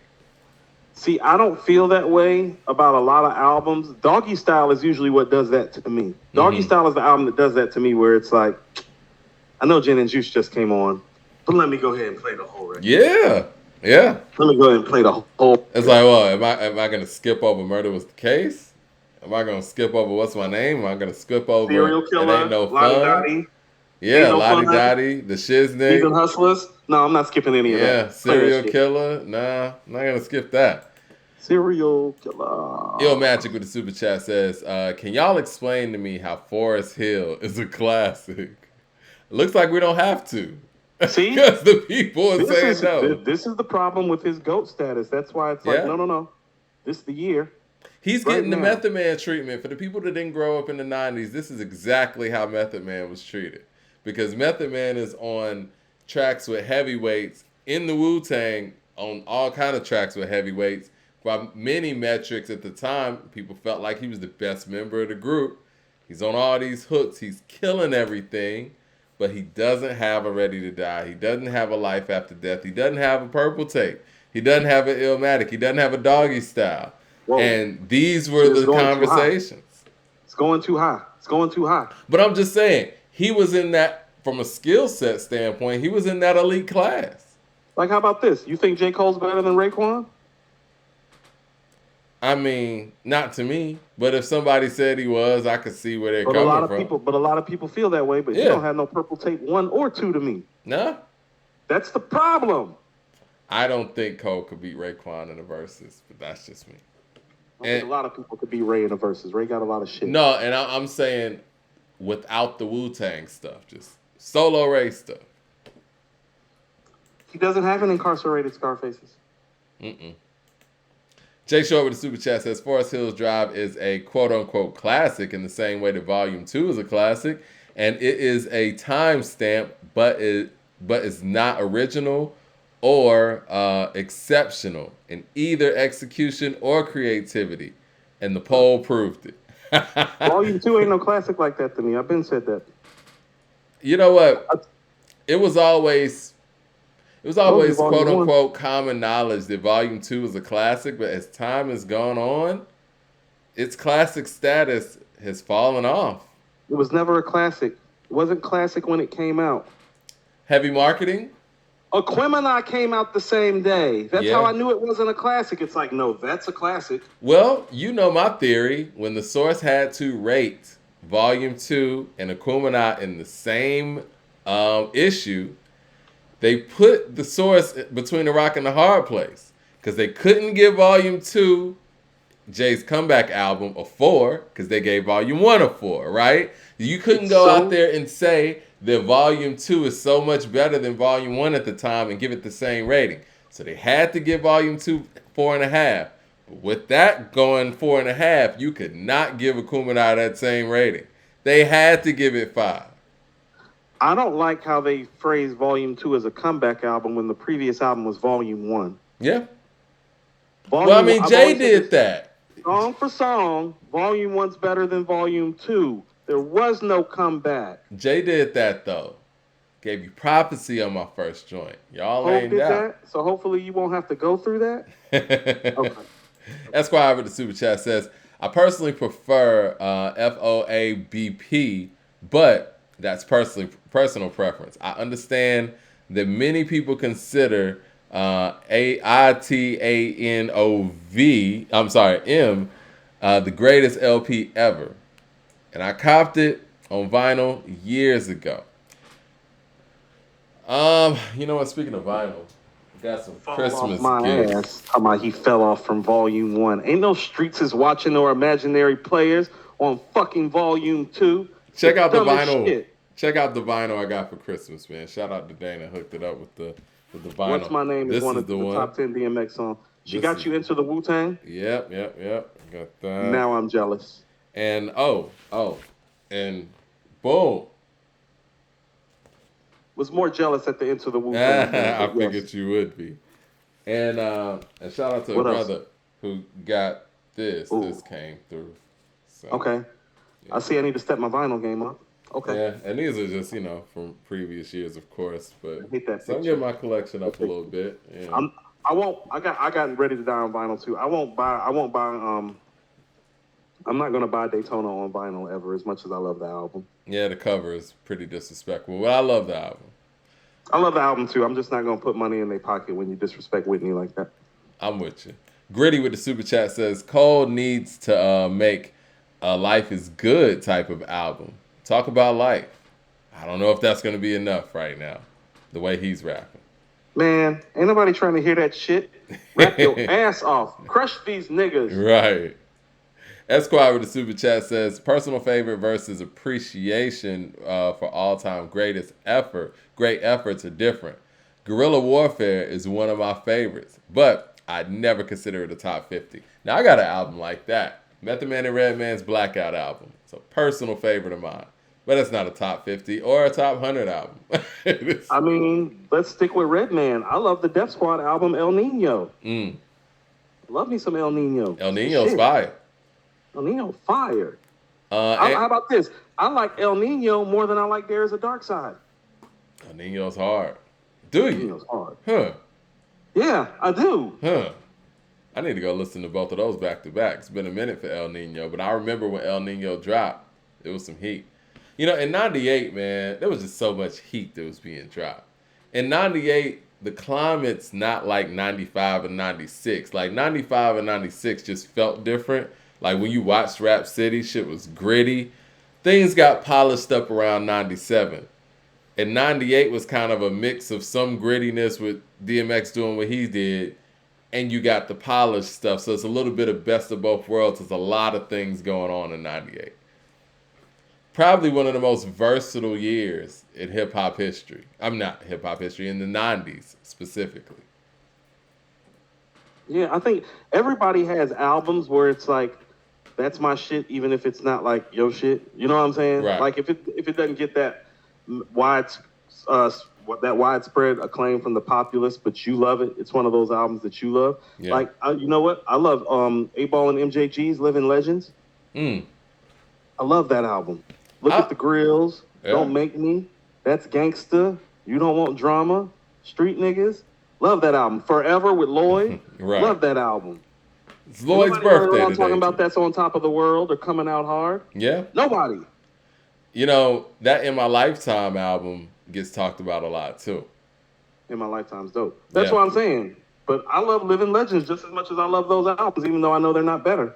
See, I don't feel that way about a lot of albums. Doggy Style is usually what does that to me. Doggy Style is the album that does that to me, where it's like, I know Gin and Juice just came on, but let me go ahead and play the whole record. Yeah. Yeah. Let me go ahead and play the whole. It's like, well, am I gonna skip over Murder Was the Case? Am I gonna skip over What's My Name? Am I gonna skip over Serial It Ain't Killer, No Lottie Fun? Dottie, Yeah, Ain't No Lottie Fun, Dottie, The Even Shiznick. Hustlers. No, I'm not skipping any of Yeah, that. Play that Serial shit. Killer. Nah, I'm not gonna skip that. Serial Ill Killer. Magic with the super chat says, "Can y'all explain to me how Forest Hill is a classic?" Looks like we don't have to, See, because the people are this saying is no. this is the problem with his GOAT status. That's why it's like, Yeah, no, no, no. This is the year he's right getting the now. Method Man treatment. For the people that didn't grow up in the '90s, this is exactly how Method Man was treated, because Method Man is on tracks with heavyweights in the Wu Tang, on all kind of tracks with heavyweights. By many metrics at the time, people felt like he was the best member of the group. He's on all these hooks. He's killing everything, but he doesn't have a Ready to Die. He doesn't have a Life After Death. He doesn't have a Purple Tape. He doesn't have an Illmatic. He doesn't have a Doggy Style. Whoa, And these see, were it's the going too high. conversations. It's going too high. It's going too high. But I'm just saying, he was in that, from a skill set standpoint, he was in that elite class. Like, how about this? You think J. Cole's better than Raekwon? I mean, not to me, but if somebody said he was, I could see where they're But a coming lot of from. people feel that way. But he Yeah. don't have no Purple Tape 1 or 2 to me. No, That's the problem. I don't think Cole could beat Raekwon in the verses, but that's just me. I think a lot of people could beat Ray in the verses. Ray got a lot of shit. No, and I'm saying without the Wu Tang stuff, just solo Ray stuff. He doesn't have an incarcerated Scarfaces. Jay Short with the super chat says Forest Hills Drive is a quote unquote classic in the same way that Volume 2 is a classic, and it is a timestamp, but it's not original or exceptional in either execution or creativity, and the poll proved it. Volume 2 ain't no classic like that to me. I've been said that. You know what? It was always Volume quote 1. unquote common knowledge that Volume 2 is a classic, but as time has gone on, its classic status has fallen off. It was never a classic. It wasn't classic when it came out. Heavy marketing? Aquemini came out the same day. That's Yeah. how I knew it wasn't a classic. It's like, no, that's a classic. Well, you know my theory. When the source had to rate Volume 2 and Aquemini in the same issue, they put the source between the rock and the hard place, because they couldn't give Volume 2, Jay's comeback album, a 4, because they gave Volume 1 a 4, right? You couldn't go out there and say that Volume 2 is so much better than Volume 1 at the time and give it the same rating. So they had to give Volume 2 4.5. But with that going 4.5, you could not give Aquemini that same rating. They had to give it 5. I don't like how they phrase Volume 2 as a comeback album when the previous album was Volume 1. Yeah. Volume, Well, I mean, Jay did that. Song for song, Volume 1's better than Volume 2. There was no comeback. Jay did that, though. Gave you prophecy on my first joint. Y'all Hope aimed did out. that, so hopefully you won't have to go through that. Okay. Esquire with the super chat says, I personally prefer FOABP, but that's personal preference. I understand that many people consider M, the greatest LP ever. And I copped it on vinyl years ago. You know what? Speaking of vinyl, I got some Christmas gifts. Ass. Talking about he fell off from Volume 1. Ain't no Streets is Watching or Imaginary Players on fucking Volume 2. Check out the Dumbest vinyl. shit. Check out the vinyl I got for Christmas, man. Shout out to Dana, hooked it up with the vinyl. What's My Name This is one is of the one. top 10 DMX songs. She This got is- you into the Wu-Tang? Yep. Got that. Now I'm jealous. And and boom. Was more jealous at the Into the Wu-Tang. I figured you would be. And shout out to a What else? brother who got this. Ooh. This came through. So, Okay. yeah. I see I need to step my vinyl game up. Okay. Yeah, and these are just, from previous years, of course. But I hate that so I'm picture. getting my collection up a little bit. Yeah. I got Ready to Die on vinyl too. I'm not gonna buy Daytona on vinyl ever, as much as I love the album. Yeah, the cover is pretty disrespectful, but I love the album. I love the album too. I'm just not gonna put money in their pocket when you disrespect Whitney like that. I'm with you. Gritty with the super chat says Cole needs to make a Life is Good type of album. Talk about life. I don't know if that's going to be enough right now, the way he's rapping. Man, ain't nobody trying to hear that shit. Rap your ass off. Crush these niggas. Right. Esquire with the super chat says personal favorite versus appreciation for all time greatest effort. Great efforts are different. Guerrilla Warfare is one of my favorites, but I'd never consider it a top 50. Now I got an album like that. Method Man and Redman's Blackout album. It's a personal favorite of mine. But it's not a top 50 or a top 100 album. I mean, let's stick with Redman. I love the Def Squad album El Nino. Love me some El Nino. El Nino's fire. El Nino fire. How about this? I like El Nino more than I like There Is a Dark Side. El Nino's hard. Do you? El Nino's hard. Huh. Yeah, I do. Huh. I need to go listen to both of those back to back. It's been a minute for El Nino, but I remember when El Nino dropped, it was some heat. You know, in 98, man, there was just so much heat that was being dropped. In 98, the climate's not like 95 and 96. Like 95 and 96 just felt different. Like when you watched Rap City, shit was gritty. Things got polished up around 97. And 98 was kind of a mix of some grittiness with DMX doing what he did, and you got the polished stuff. So it's a little bit of best of both worlds. There's a lot of things going on in 98. Probably one of the most versatile years in hip-hop history. I'm not hip-hop history, in the 90s specifically. Yeah, I think everybody has albums where it's like, that's my shit, even if it's not like your shit. You know what I'm saying? Right. Like if it doesn't get that widespread acclaim from the populace, but you love it, it's one of those albums that you love. Yeah. Like you know what? I love 8Ball and MJG's Living Legends. I love that album. Look at the Grills. Yeah. Don't Make Me. That's Gangsta. You Don't Want Drama. Street Niggas. Love that album. Forever with Lloyd. Right. Love that album. It's Lloyd's birthday I'm today. talking about that's on top of the world or coming out hard. Yeah. Nobody. You know, that In My Lifetime album gets talked about a lot too. In My Lifetime's dope. That's what I'm saying. But I love Living Legends just as much as I love those albums, even though I know they're not better.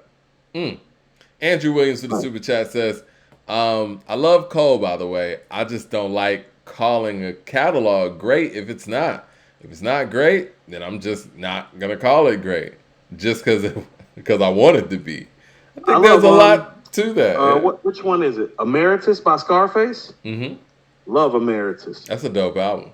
Andrew Williams with the super chat says, I love Cole, by the way. I just don't like calling a catalog great if it's not. If it's not great, then I'm just not going to call it great. Just because I want it to be. I think there's a lot to that. Which one is it? Emeritus by Scarface? Love Emeritus. That's a dope album.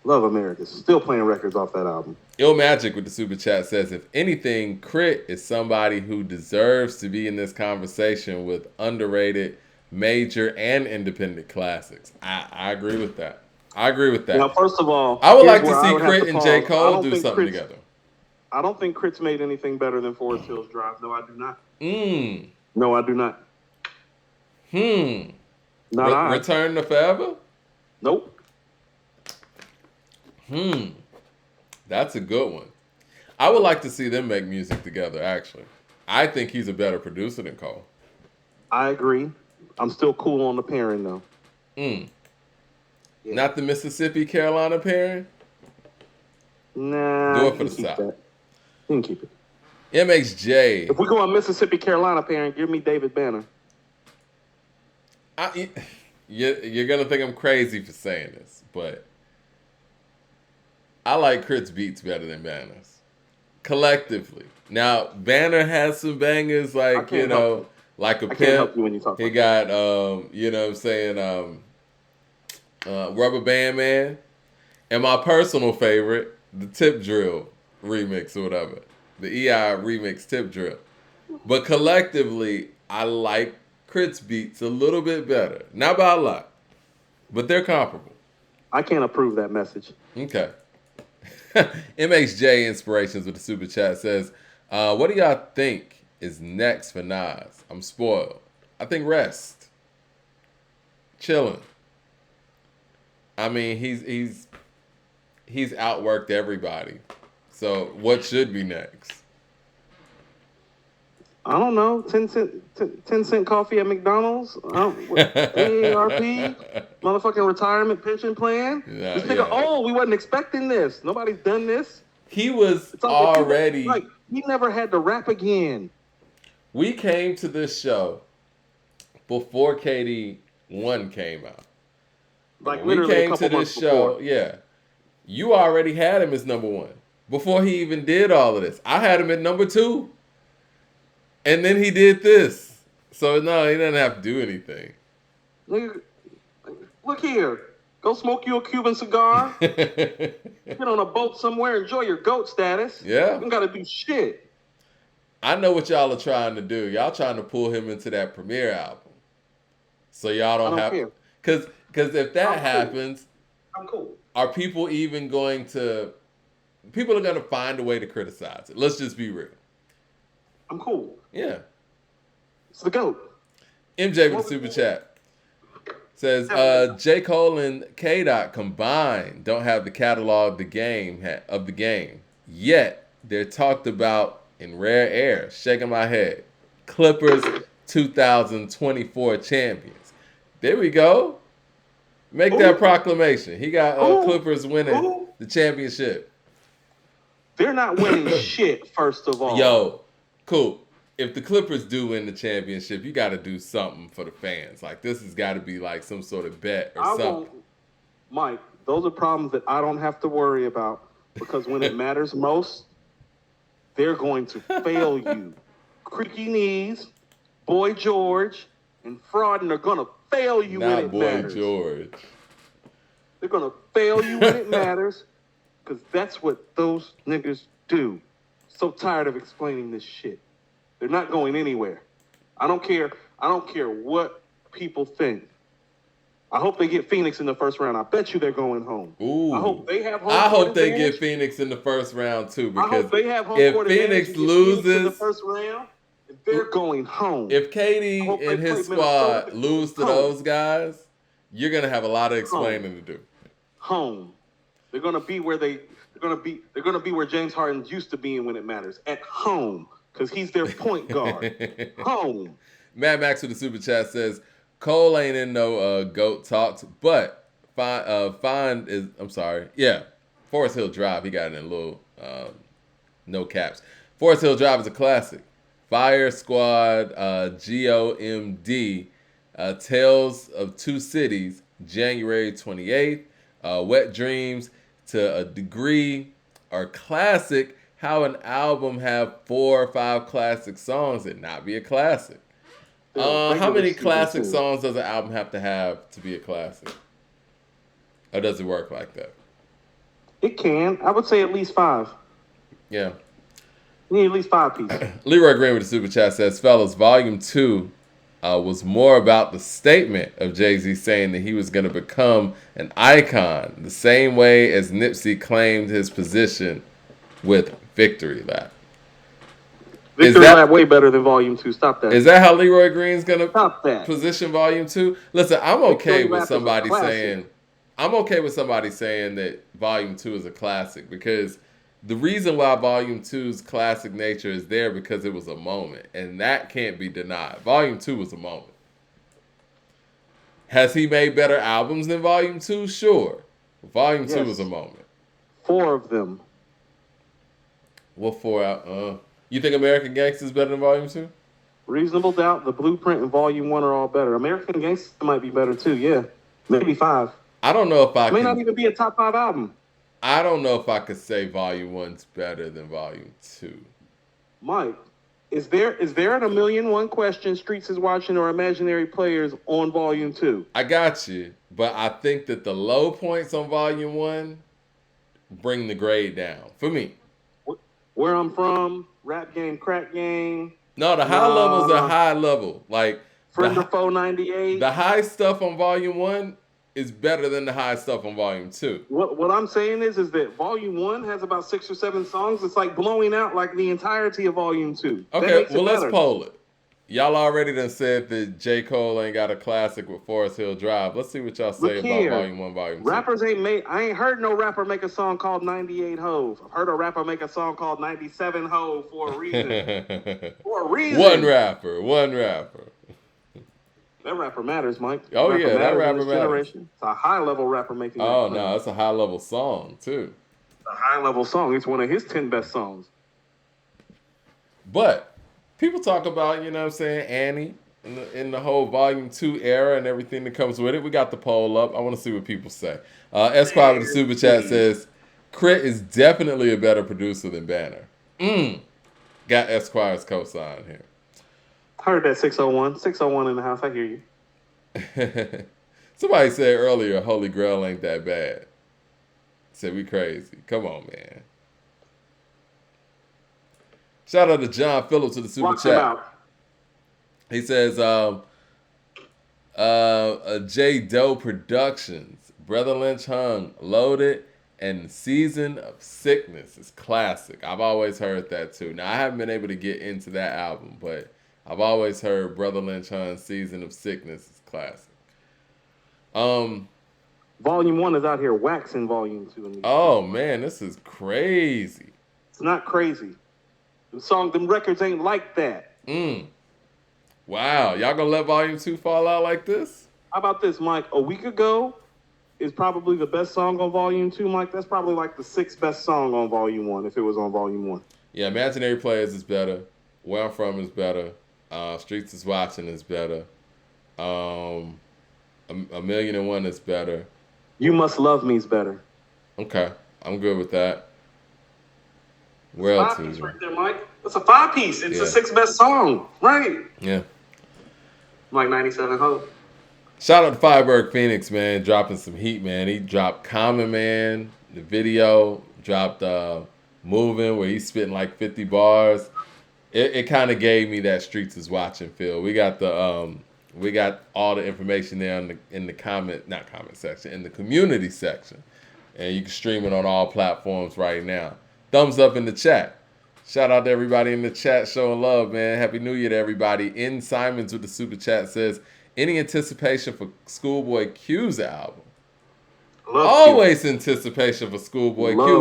Love Emeritus. Still playing records off that album. Ill Magic with the super chat says, if anything, Crit is somebody who deserves to be in this conversation with underrated, major, and independent classics. I agree with that. Now, first of all, I would like to see Crit and J. Cole do something together. I don't think Crit's made anything better than Forest Hills Drive. No, I do not. No, I do not. Return to Forever? Nope. That's a good one. I would like to see them make music together, actually. I think he's a better producer than Cole. I agree. I'm still cool on the pairing, though. Yeah. Not the Mississippi Carolina pairing? Nah. Do it for the South. You can keep it. MXJ. If we go on Mississippi Carolina pairing, give me David Banner. You're going to think I'm crazy for saying this, but I like Crit's beats better than Banner's. Collectively. Now, Banner has some bangers like, like a Pimp. I can't help you when you talk. He got, you know what I'm saying, Rubber Band Man. And my personal favorite, the Tip Drill remix or whatever. The EI remix Tip Drill. But collectively, I like Crit's beats a little bit better. Not by a lot. But they're comparable. I can't approve that message. Okay. MHJ Inspirations with the super chat says, what do y'all think is next for Nas? I'm spoiled. I think rest. Chilling. I mean, he's outworked everybody. So what should be next? I don't know, 10 cent coffee at McDonald's, AARP, motherfucking retirement pension plan. Yeah, This nigga, yeah. oh, we wasn't expecting this. Nobody's done this. He was It's like, already. he never had to rap again. We came to this show before KD 1 came out. Like When we literally a came couple to months this show, before. yeah, you already had him as number 1 before he even did all of this. I had him at number 2, and then he did this. So no, he doesn't have to do anything. Look here. Go smoke you a Cuban cigar. Get on a boat somewhere. Enjoy your GOAT status. Yeah. You don't got to do shit. I know what y'all are trying to do. Y'all trying to pull him into that premiere album. So y'all don't have care. Because if that happens, I'm cool. Are people even going to? People are going to find a way to criticize it. Let's just be real. I'm cool. Yeah. It's the GOAT. MJ with the super chat says J. Cole and K. Dot combined don't have the catalog of the game yet. They're talked about in rare air. Shaking my head. Clippers 2024 champions. There we go. Make that proclamation. He got Clippers winning the championship. They're not winning shit, first of all. Yo, Coop, if the Clippers do win the championship, you got to do something for the fans. Like, this has got to be like some sort of bet or something. Mike, those are problems that I don't have to worry about because when it matters most, they're going to fail you. Creaky knees, Boy George, and Frauden are going to fail you when it matters. Not Boy George. They're going to fail you when it matters because that's what those niggas do. So tired of explaining this shit. They're not going anywhere. I don't care what people think. I hope they get Phoenix in the first round. I bet you they're going home. Ooh. I hope they have home I court hope they advantage. get Phoenix in the first round too. I Because hope they have home if court Phoenix advantage loses in the first round, they're going home. If KD and his squad lose to those guys, you're gonna have a lot of explaining to do. Home. They're gonna be where they're gonna be where James Harden used to be when it matters. At home. Because he's their point guard. Home. Mad Max with the super chat says Cole ain't in no GOAT talks, but Fine is. I'm sorry. Yeah, Forest Hill Drive. He got it in little no caps. Forest Hill Drive is a classic. Fire Squad, GOMD, Tales of Two Cities, January 28th. Wet Dreams, To a Degree, are classic. How an album have 4 or 5 classic songs and not be a classic? How many classic songs does an album have to be a classic? Or does it work like that? It can. I would say at least 5. Yeah. You need at least 5 pieces. Leroy Green with the super chat says, fellas, Volume 2 was more about the statement of Jay-Z saying that he was going to become an icon, the same way as Nipsey claimed his position with Victory Lap. Victory Lap way better than Volume 2. Stop that. Is that how Leroy Green's going to position Volume 2? Listen, I'm okay with somebody saying that Volume 2 is a classic because the reason why Volume 2's classic nature is there because it was a moment, and that can't be denied. Volume 2 was a moment. Has he made better albums than Volume 2? Sure. Volume 2 was a moment. 4 of them. What 4? You think American Gangsta is better than Volume 2? Reasonable Doubt, The Blueprint, and Volume 1 are all better. American Gangsta might be better too, yeah. Maybe 5. I don't know if I may not even be a top 5 album. I don't know if I could say Volume 1's better than Volume 2. Mike, is there an 1,000,001 question Streets is watching or Imaginary Players on Volume 2? I got you, but I think that the low points on Volume 1 bring the grade down for me. Where I'm From, Rap Game, Crack Game. No, the high levels are high level. Like Friend of Foe 98. The high stuff on Volume 1 is better than the high stuff on Volume 2. What I'm saying is that Volume 1 has about 6 or 7 songs. It's like blowing out like the entirety of Volume 2. Okay, well, let's poll it. Y'all already done said that J. Cole ain't got a classic with Forest Hill Drive. Let's see what y'all say Look about here. Volume 1, Volume 2. Rappers ain't made. I ain't heard no rapper make a song called 98 Hove. I've heard a rapper make a song called 97 Hove for a reason. For a reason. One rapper. That rapper matters, Mike. Oh, Rapper yeah, that matters in rapper this matters. generation. It's a high level rapper making that Oh, claim. no, it's a high level song, too. It's a high level song. It's one of his 10 best songs. But people talk about, you know what I'm saying, Annie in the whole Volume 2 era and everything that comes with it. We got the poll up. I want to see what people say. Esquire with the Super Chat says, Crit is definitely a better producer than Banner. Got Esquire's cosign here. Heard that 601. 601 in the house. I hear you. Somebody said earlier, Holy Grail ain't that bad. Said we crazy. Come on, man. Shout out to John Phillips to the Super Chat. He says, J. Doe Productions, Brother Lynch Hung, Loaded, and Season of Sickness is classic. I've always heard that too. Now, I haven't been able to get into that album, but I've always heard Brother Lynch Hung's Season of Sickness is classic. Volume 1 is out here waxing Volume 2. Oh, man, this is crazy. It's not crazy. Them records ain't like that. Wow, y'all gonna let Volume 2 fall out like this? How about this, Mike? A week ago is probably the best song on Volume 2, Mike. That's probably like the 6th best song on Volume 1 if it was on Volume 1. Yeah, Imaginary Players is better. Where I'm From is better. Streets is Watching is better. A Million and One is better. You Must Love Me is better. Okay, I'm good with that. Where else is right there, Mike? It's a 5-piece. It's the 6th best song, right? Yeah. Like 97 Hope. Shout out to Fireberg Phoenix, man, dropping some heat, man. He dropped Common Man, the video, dropped Moving, where he's spitting like 50 bars. It kind of gave me that Streets is Watching feel. We got all the information there in the community section. And you can stream it on all platforms right now. Thumbs up in the chat. Shout out to everybody in the chat showing love, man. Happy New Year to everybody. In Simons with the Super Chat says, any anticipation for Schoolboy Q's album? Always anticipation for Schoolboy Q.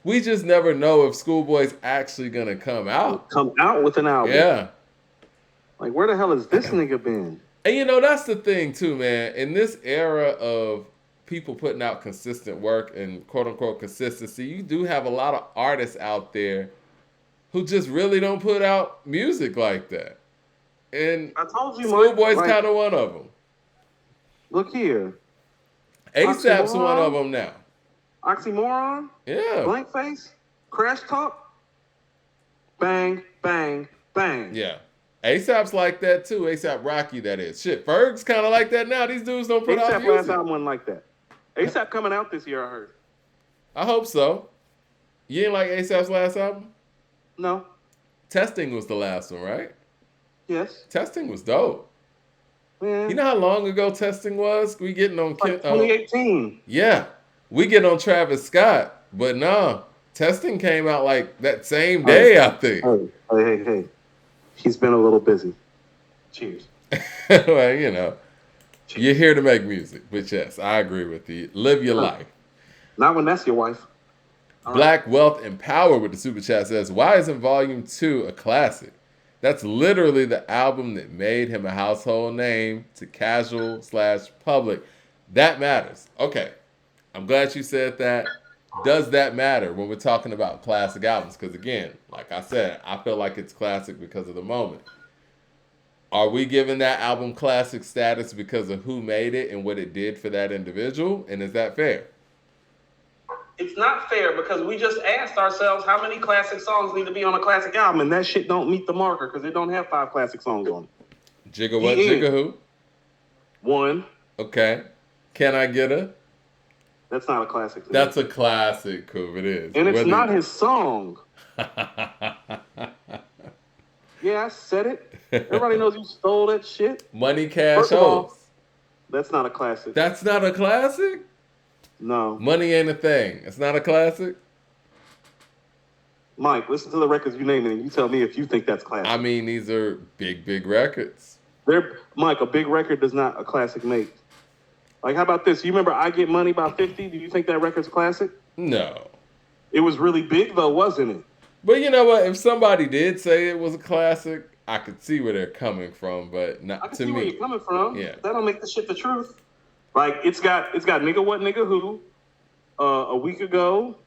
We just never know if Schoolboy's actually gonna come out. Come out with an album. Yeah. Like, where the hell has this nigga been? And you know, that's the thing too, man. In this era of people putting out consistent work and quote unquote consistency, you do have a lot of artists out there who just really don't put out music like that. And I told you, Schoolboy's kind of one of them. Look here. ASAP's one of them now. Oxymoron? Yeah. Blank Face? Crash Talk? Bang, bang, bang. Yeah. ASAP's like that too. ASAP Rocky, that is. Shit, Ferg's kind of like that now. These dudes don't put out music. ASAP last album wasn't like that. ASAP coming out this year, I heard. I hope so. You didn't like ASAP's last album? No. Testing was the last one, right? Yes. Testing was dope. Yeah. You know how long ago Testing was? We getting on... Like 2018. Yeah. We get on Travis Scott, but no. Testing came out like that same day, I think. Hey. He's been a little busy. Cheers. Well, you know. Cheers. You're here to make music, but yes, I agree with you. Live your life. Not when that's your wife. Black Wealth and Power with the Super Chat says, why isn't Volume 2 a classic? That's literally the album that made him a household name to casual/public. That matters. Okay. I'm glad you said that. Does that matter when we're talking about classic albums? Because again, like I said, I feel like it's classic because of the moment. Are we giving that album classic status because of who made it and what it did for that individual? And is that fair? It's not fair because we just asked ourselves how many classic songs need to be on a classic album, and that shit don't meet the marker because it don't have 5 classic songs on it. Jigga what? Jigga who? 1. Okay. Can I Get Her? That's not a classic. That's a classic, Coop. It is. And it's not his song. Yeah, I said it. Everybody knows you stole that shit. Money, Cash, Hoes. That's not a classic. That's not a classic? No. Money Ain't a Thing. It's not a classic? Mike, listen to the records you name and you tell me if you think that's classic. I mean, these are big records. Mike, a big record does not a classic make. Like, how about this? You remember I Get Money by 50? Do you think that record's classic? No. It was really big, though, wasn't it? But you know what? If somebody did say it was a classic, I could see where they're coming from, but not I can to see me. where you're coming from. Yeah. That don't make the shit the truth. Like, it's got Nigga What Nigga Who, A Week Ago.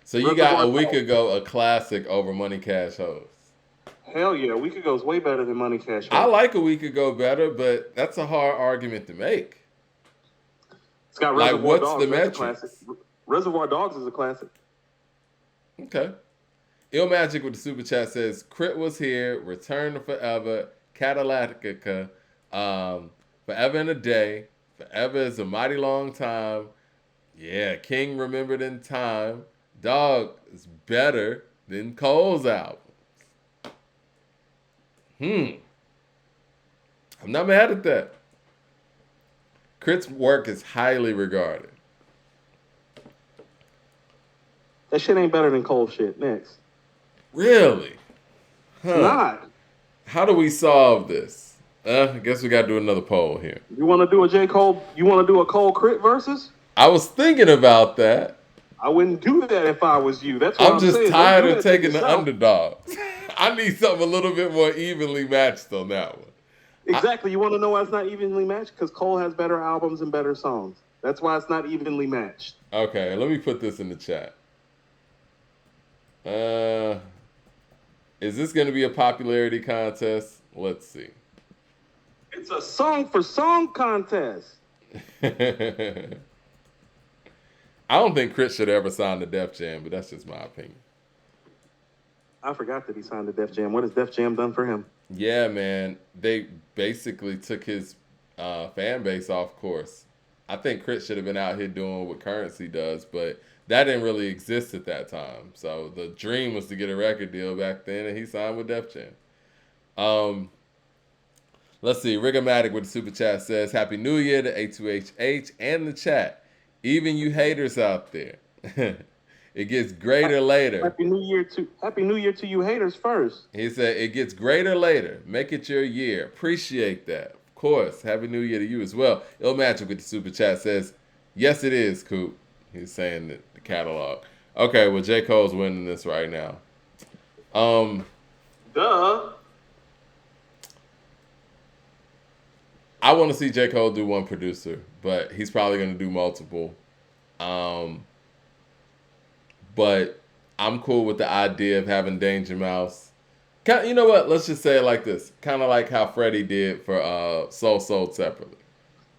So you got A Week Ago a classic over Money Cash Hoes. Hell yeah, A Week Ago is way better than Money Cash Hoes. I like A Week Ago better, but that's a hard argument to make. It's got Like, Reservoir what's Dogs. the That's a metrics? classic. Reservoir Dogs is a classic. Okay. Ill Magic with the super chat says, Crit was here, Return to Forever, Cadillacica, Forever and a Day, Forever is a Mighty Long Time. Yeah, King Remembered in Time. Dog is better than Cole's albums. I'm not mad at that. Crit's work is highly regarded. That shit ain't better than Cole shit. Next. Really? It's not. How do we solve this? I guess we got to do another poll here. You want to do a J. Cole? You want to do a Cole Crit versus? I was thinking about that. I wouldn't do that if I was you. That's what I'm just saying. tired Don't do of that to taking the yourself. underdogs. I need something a little bit more evenly matched on that one. Exactly. You want to know why it's not evenly matched? Because Cole has better albums and better songs. That's why it's not evenly matched. Okay, let me put this in the chat. Is this going to be a popularity contest? Let's see. It's a song for song contest. I don't think Chris should ever sign the Def Jam, but that's just my opinion. I forgot that he signed to Def Jam. What has Def Jam done for him? Yeah, man. They basically took his fan base off course. I think Chris should have been out here doing what Currency does, but that didn't really exist at that time. So the dream was to get a record deal back then, and he signed with Def Jam. Let's see. Rigomatic with the super chat says, Happy New Year to A2HH and the chat. Even you haters out there. It gets greater later. Happy New Year to you haters first. He said, it gets greater later. Make it your year. Appreciate that. Of course. Happy New Year to you as well. Il Magic with the super chat says, yes, it is, Coop. He's saying that the catalog. Okay, well, J. Cole's winning this right now. Duh. I want to see J. Cole do one producer, but he's probably going to do multiple. But I'm cool with the idea of having Danger Mouse. You know what? Let's just say it like this. Kind of like how Freddie did for Soul Sold Separately.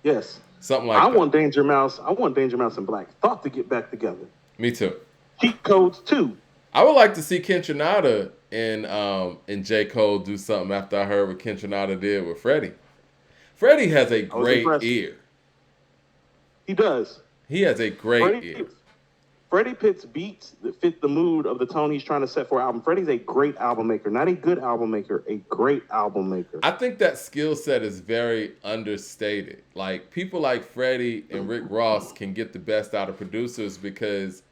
Yes. Something like that. I want Danger Mouse and Black Thought to get back together. Me too. Cheat Codes too. I would like to see Kentronada and J. Cole do something after I heard what Kentronada did with Freddie. Freddie has a great ear. He does. He has a great ear. Freddie picks beats that fit the mood of the tone he's trying to set for an album. Freddie's a great album maker. Not a good album maker, a great album maker. I think that skill set is very understated. Like, people like Freddie and Rick Ross can get the best out of producers because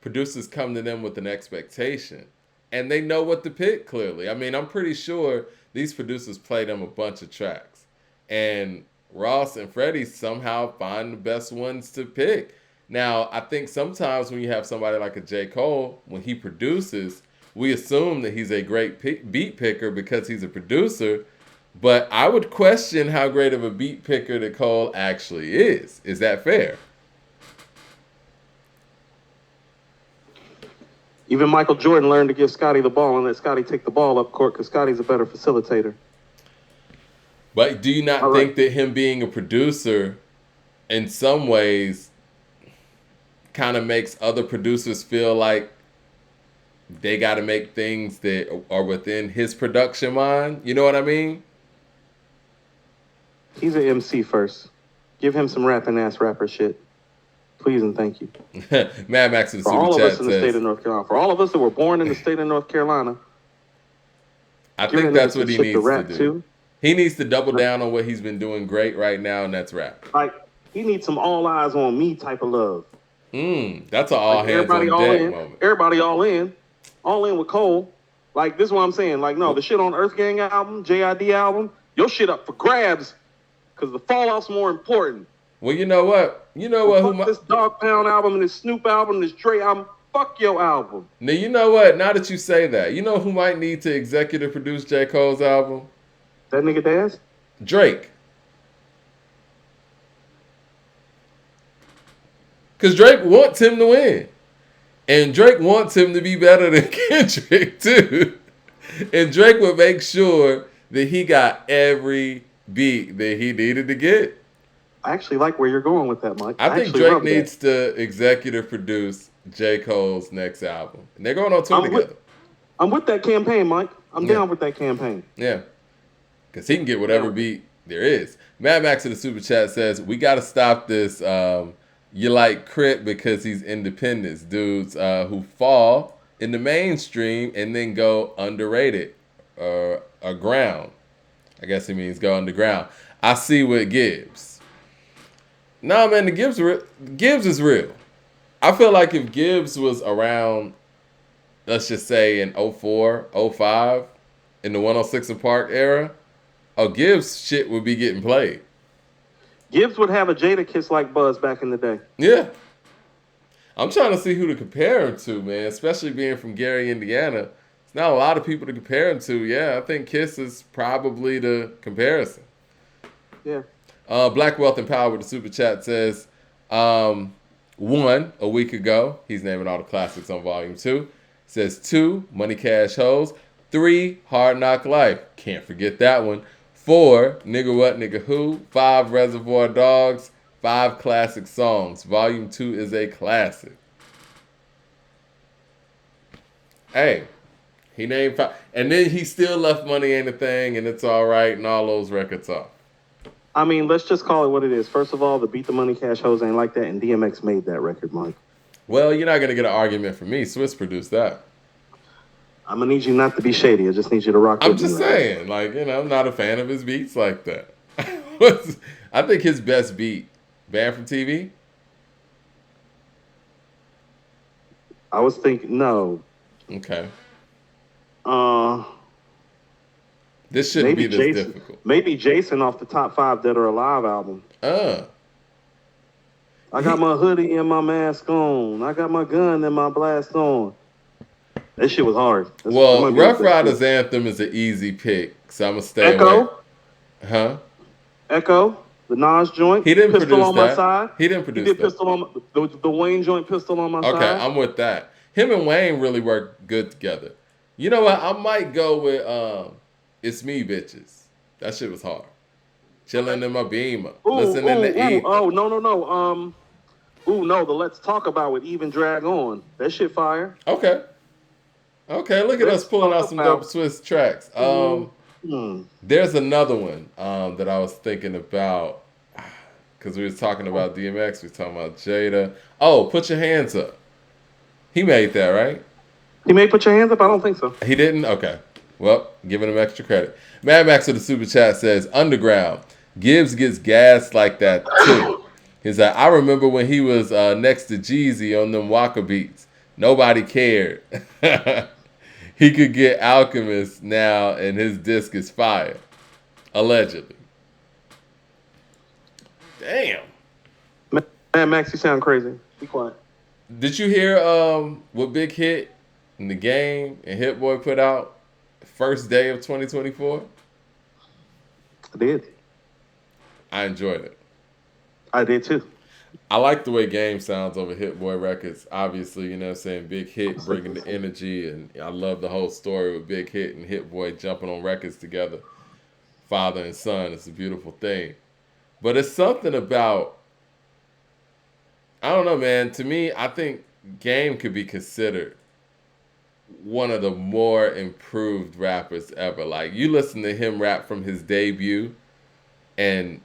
producers come to them with an expectation. And they know what to pick, clearly. I mean, I'm pretty sure these producers play them a bunch of tracks. And Ross and Freddie somehow find the best ones to pick. Now, I think sometimes when you have somebody like a J. Cole, when he produces, we assume that he's a great beat picker because he's a producer. But I would question how great of a beat picker that Cole actually is. Is that fair? Even Michael Jordan learned to give Scotty the ball and let Scotty take the ball up court because Scotty's a better facilitator. But do you not think that him being a producer in some ways kind of makes other producers feel like they got to make things that are within his production mind? You know what I mean? He's an MC first. Give him some rapping ass rapper shit. Please and thank you. Mad Max in the For super all of chat us in the says, state of North Carolina. For all of us that were born in the state of North Carolina. I think that's what he needs to do. Too. He needs to double down on what he's been doing great right now, and that's rap. Like, he needs some all eyes on me type of love. That's an all Like hands on deck moment. everybody all in with Cole. Like this is what I'm saying. Like no, the shit on Earth Gang album, JID album, your shit up for grabs because the fallout's more important. Well, you know what? You know Well, what? fuck this Dog Pound album and this Snoop album and this Dre album. Fuck your album. Now, you know what? Now that you say that, you know who might need to executive produce J. Cole's album? That nigga Daz? Drake. Because Drake wants him to win. And Drake wants him to be better than Kendrick, too. And Drake would make sure that he got every beat that he needed to get. I actually like where you're going with that, Mike. I think Drake needs to executive produce J. Cole's next album. And they're going on tour together. I'm with that campaign, Mike. I'm down with that campaign. Yeah. Because he can get whatever beat there is. Mad Max in the Super Chat says, we got to stop this you like Crit because he's independence. Dudes who fall in the mainstream and then go underrated or ground. I guess he means go underground. I see what Gibbs. Nah, man, the Gibbs is real. I feel like if Gibbs was around, let's just say in 04, 05, in the 106 and Park era, Gibbs shit would be getting played. Gibbs would have a Jadakiss like buzz back in the day. Yeah. I'm trying to see who to compare him to, man, especially being from Gary, Indiana. There's not a lot of people to compare him to. Yeah, I think Kiss is probably the comparison. Yeah. Black Wealth and Power with the Super Chat says, 1, a week ago. He's naming all the classics on Volume 2. Says 2, Money Cash Hoes. 3, Hard Knock Life. Can't forget that one. 4, Nigga What, Nigga Who. 5, Reservoir Dogs. 5, Classic Songs. Volume 2 is a classic. Hey, he named 5. And then he still left Money Ain't a Thing, and It's Alright, and all those records off. I mean, let's just call it what it is. First of all, the Beat the Money Cash Hoes ain't like that, and DMX made that record, Mike. Well, you're not going to get an argument from me. Swiss produced that. I'm going to need you not to be shady. I just need you to rock with me. I'm just saying, like, I'm not a fan of his beats like that. I think his best beat, Banned from TV. I was thinking, no. Okay. This shouldn't be this difficult. Maybe Jason off the Top 5 Dead or Alive album. I got my hoodie and my mask on. I got my gun and my blast on. That shit was hard. Rough Riders Anthem is an easy pick, so I'm going to stay away. Huh? Echo, the Nas joint. He didn't Pistol produce on that. my side. He didn't produce that. Pistol on the Wayne joint, Pistol on my side. Okay, I'm with that. Him and Wayne really work good together. You know what? I might go with It's Me, Bitches. That shit was hard. Chilling in my Beamer. Listening to E. Oh, no. No, the Let's Talk About with Even Drag On. That shit fire. Okay, look at us pulling out some dope Swiss tracks. There's another one that I was thinking about because we was talking about DMX. We was talking about Jada. Oh, Put Your Hands Up. He made that, right? He made Put Your Hands Up? I don't think so. He didn't? Okay. Well, giving him extra credit. Mad Max with the Super Chat says, Underground. Gibbs gets gas like that, too. He's like, I remember when he was next to Jeezy on them Waka beats. Nobody cared. He could get Alchemist now, and his disc is fire. Allegedly. Damn. Mad Max, you sound crazy. Be quiet. Did you hear what Big Hit in the Game and Hit Boy put out first day of 2024? I did. I enjoyed it. I did too. I like the way Game sounds over Hit Boy records. Obviously, you know what I'm saying? Big Hit bringing the energy, and I love the whole story with Big Hit and Hit Boy jumping on records together. Father and son, it's a beautiful thing. But it's something about, I don't know, man. To me, I think Game could be considered one of the more improved rappers ever. Like, you listen to him rap from his debut and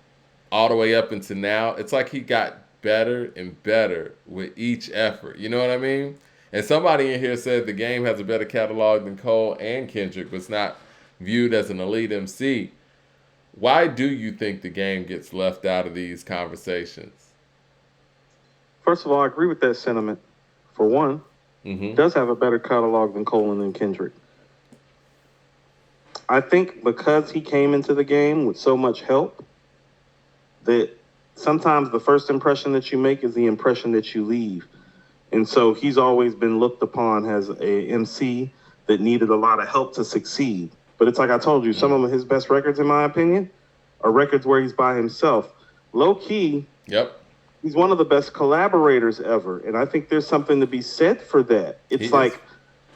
all the way up into now, it's like he got better and better with each effort. You know what I mean? And somebody in here said the Game has a better catalog than Cole and Kendrick, but it's not viewed as an elite MC. Why do you think the Game gets left out of these conversations? First of all, I agree with that sentiment. For one, he does have a better catalog than Colin and Kendrick. I think because he came into the game with so much help that sometimes the first impression that you make is the impression that you leave. And so he's always been looked upon as a MC that needed a lot of help to succeed. But it's like I told you, some of his best records, in my opinion, are records where he's by himself. Low key, Yep. he's one of the best collaborators ever. And I think there's something to be said for that. It's like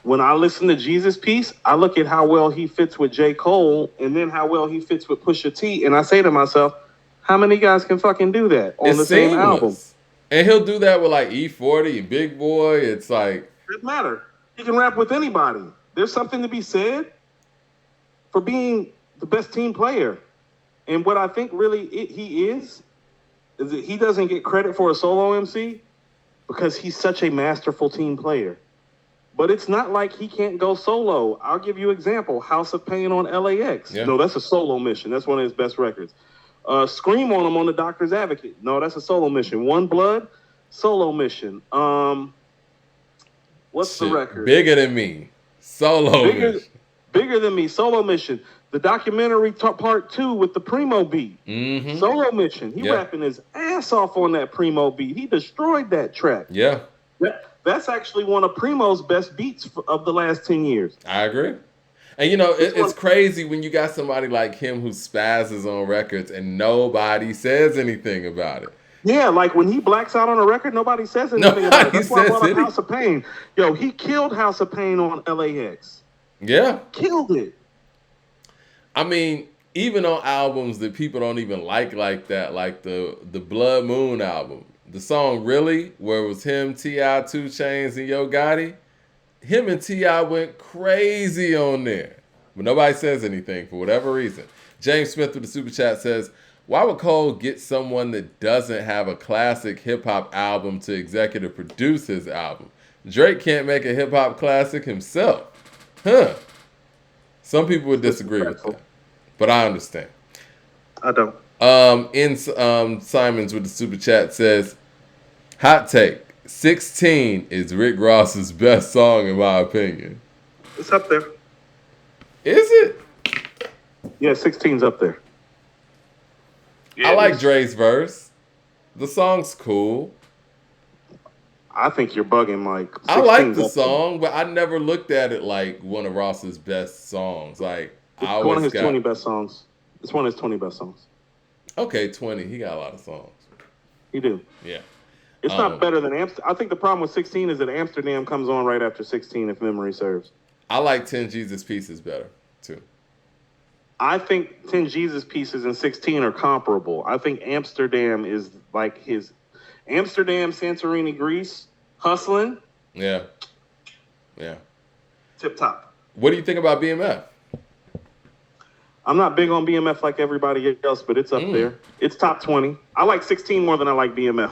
when I listen to Jesus Piece, I look at how well he fits with J. Cole and then how well he fits with Pusha T. And I say to myself, how many guys can fucking do that on the same album? And he'll do that with like E40 and Big Boy. It's like, it doesn't matter. He can rap with anybody. There's something to be said for being the best team player. And what I think really he is that he doesn't get credit for a solo MC because he's such a masterful team player. But it's not like he can't go solo. I'll give you an example. House of Pain on LAX. Yeah. No, that's a solo mission. That's one of his best records. Scream on him on The Doctor's Advocate. No, that's a solo mission. One Blood, solo mission. What's the record? Bigger Than Me. Solo mission. Bigger Than Me, solo mission. The documentary part 2 with the Primo beat. Solo mission. He rapping his ass off on that Primo beat. He destroyed that track. Yeah. That's actually one of Primo's best beats of the last 10 years. I agree. And, you know, it's crazy when you got somebody like him who spazzes on records and nobody says anything about it. Yeah, like when he blacks out on a record, nobody says anything about it. That's why I brought up House of Pain. Yo, he killed House of Pain on LAX. Yeah. Killed it. I mean, even on albums that people don't even like that, like the Blood Moon album, the song Really, where it was him, T.I., 2 Chainz, and Yo Gotti, him and T.I. went crazy on there. But nobody says anything for whatever reason. James Smith with the Super Chat says, why would Cole get someone that doesn't have a classic hip-hop album to executive produce his album? Drake can't make a hip-hop classic himself. Huh. Some people would disagree with that. But I understand. I don't. Simons with the Super Chat says, hot take, 16 is Rick Ross's best song in my opinion. It's up there. Is it? Yeah, 16's up there. Yeah, I like Dre's verse. The song's cool. I think you're bugging, Mike. I like the song, but I never looked at it like one of Ross's best songs. Like it's one of his 20 best songs. It's one of his 20 best songs. Okay, 20. He got a lot of songs. He do. Yeah. It's not better than Amsterdam. I think the problem with 16 is that Amsterdam comes on right after 16, if memory serves. I like 10 Jesus Pieces better, too. I think 10 Jesus Pieces and 16 are comparable. I think Amsterdam is like his Amsterdam, Santorini, Greece, Hustling. Yeah. Yeah. Tip top. What do you think about BMF? I'm not big on BMF like everybody else, but it's up there. It's top 20. I like 16 more than I like BMF.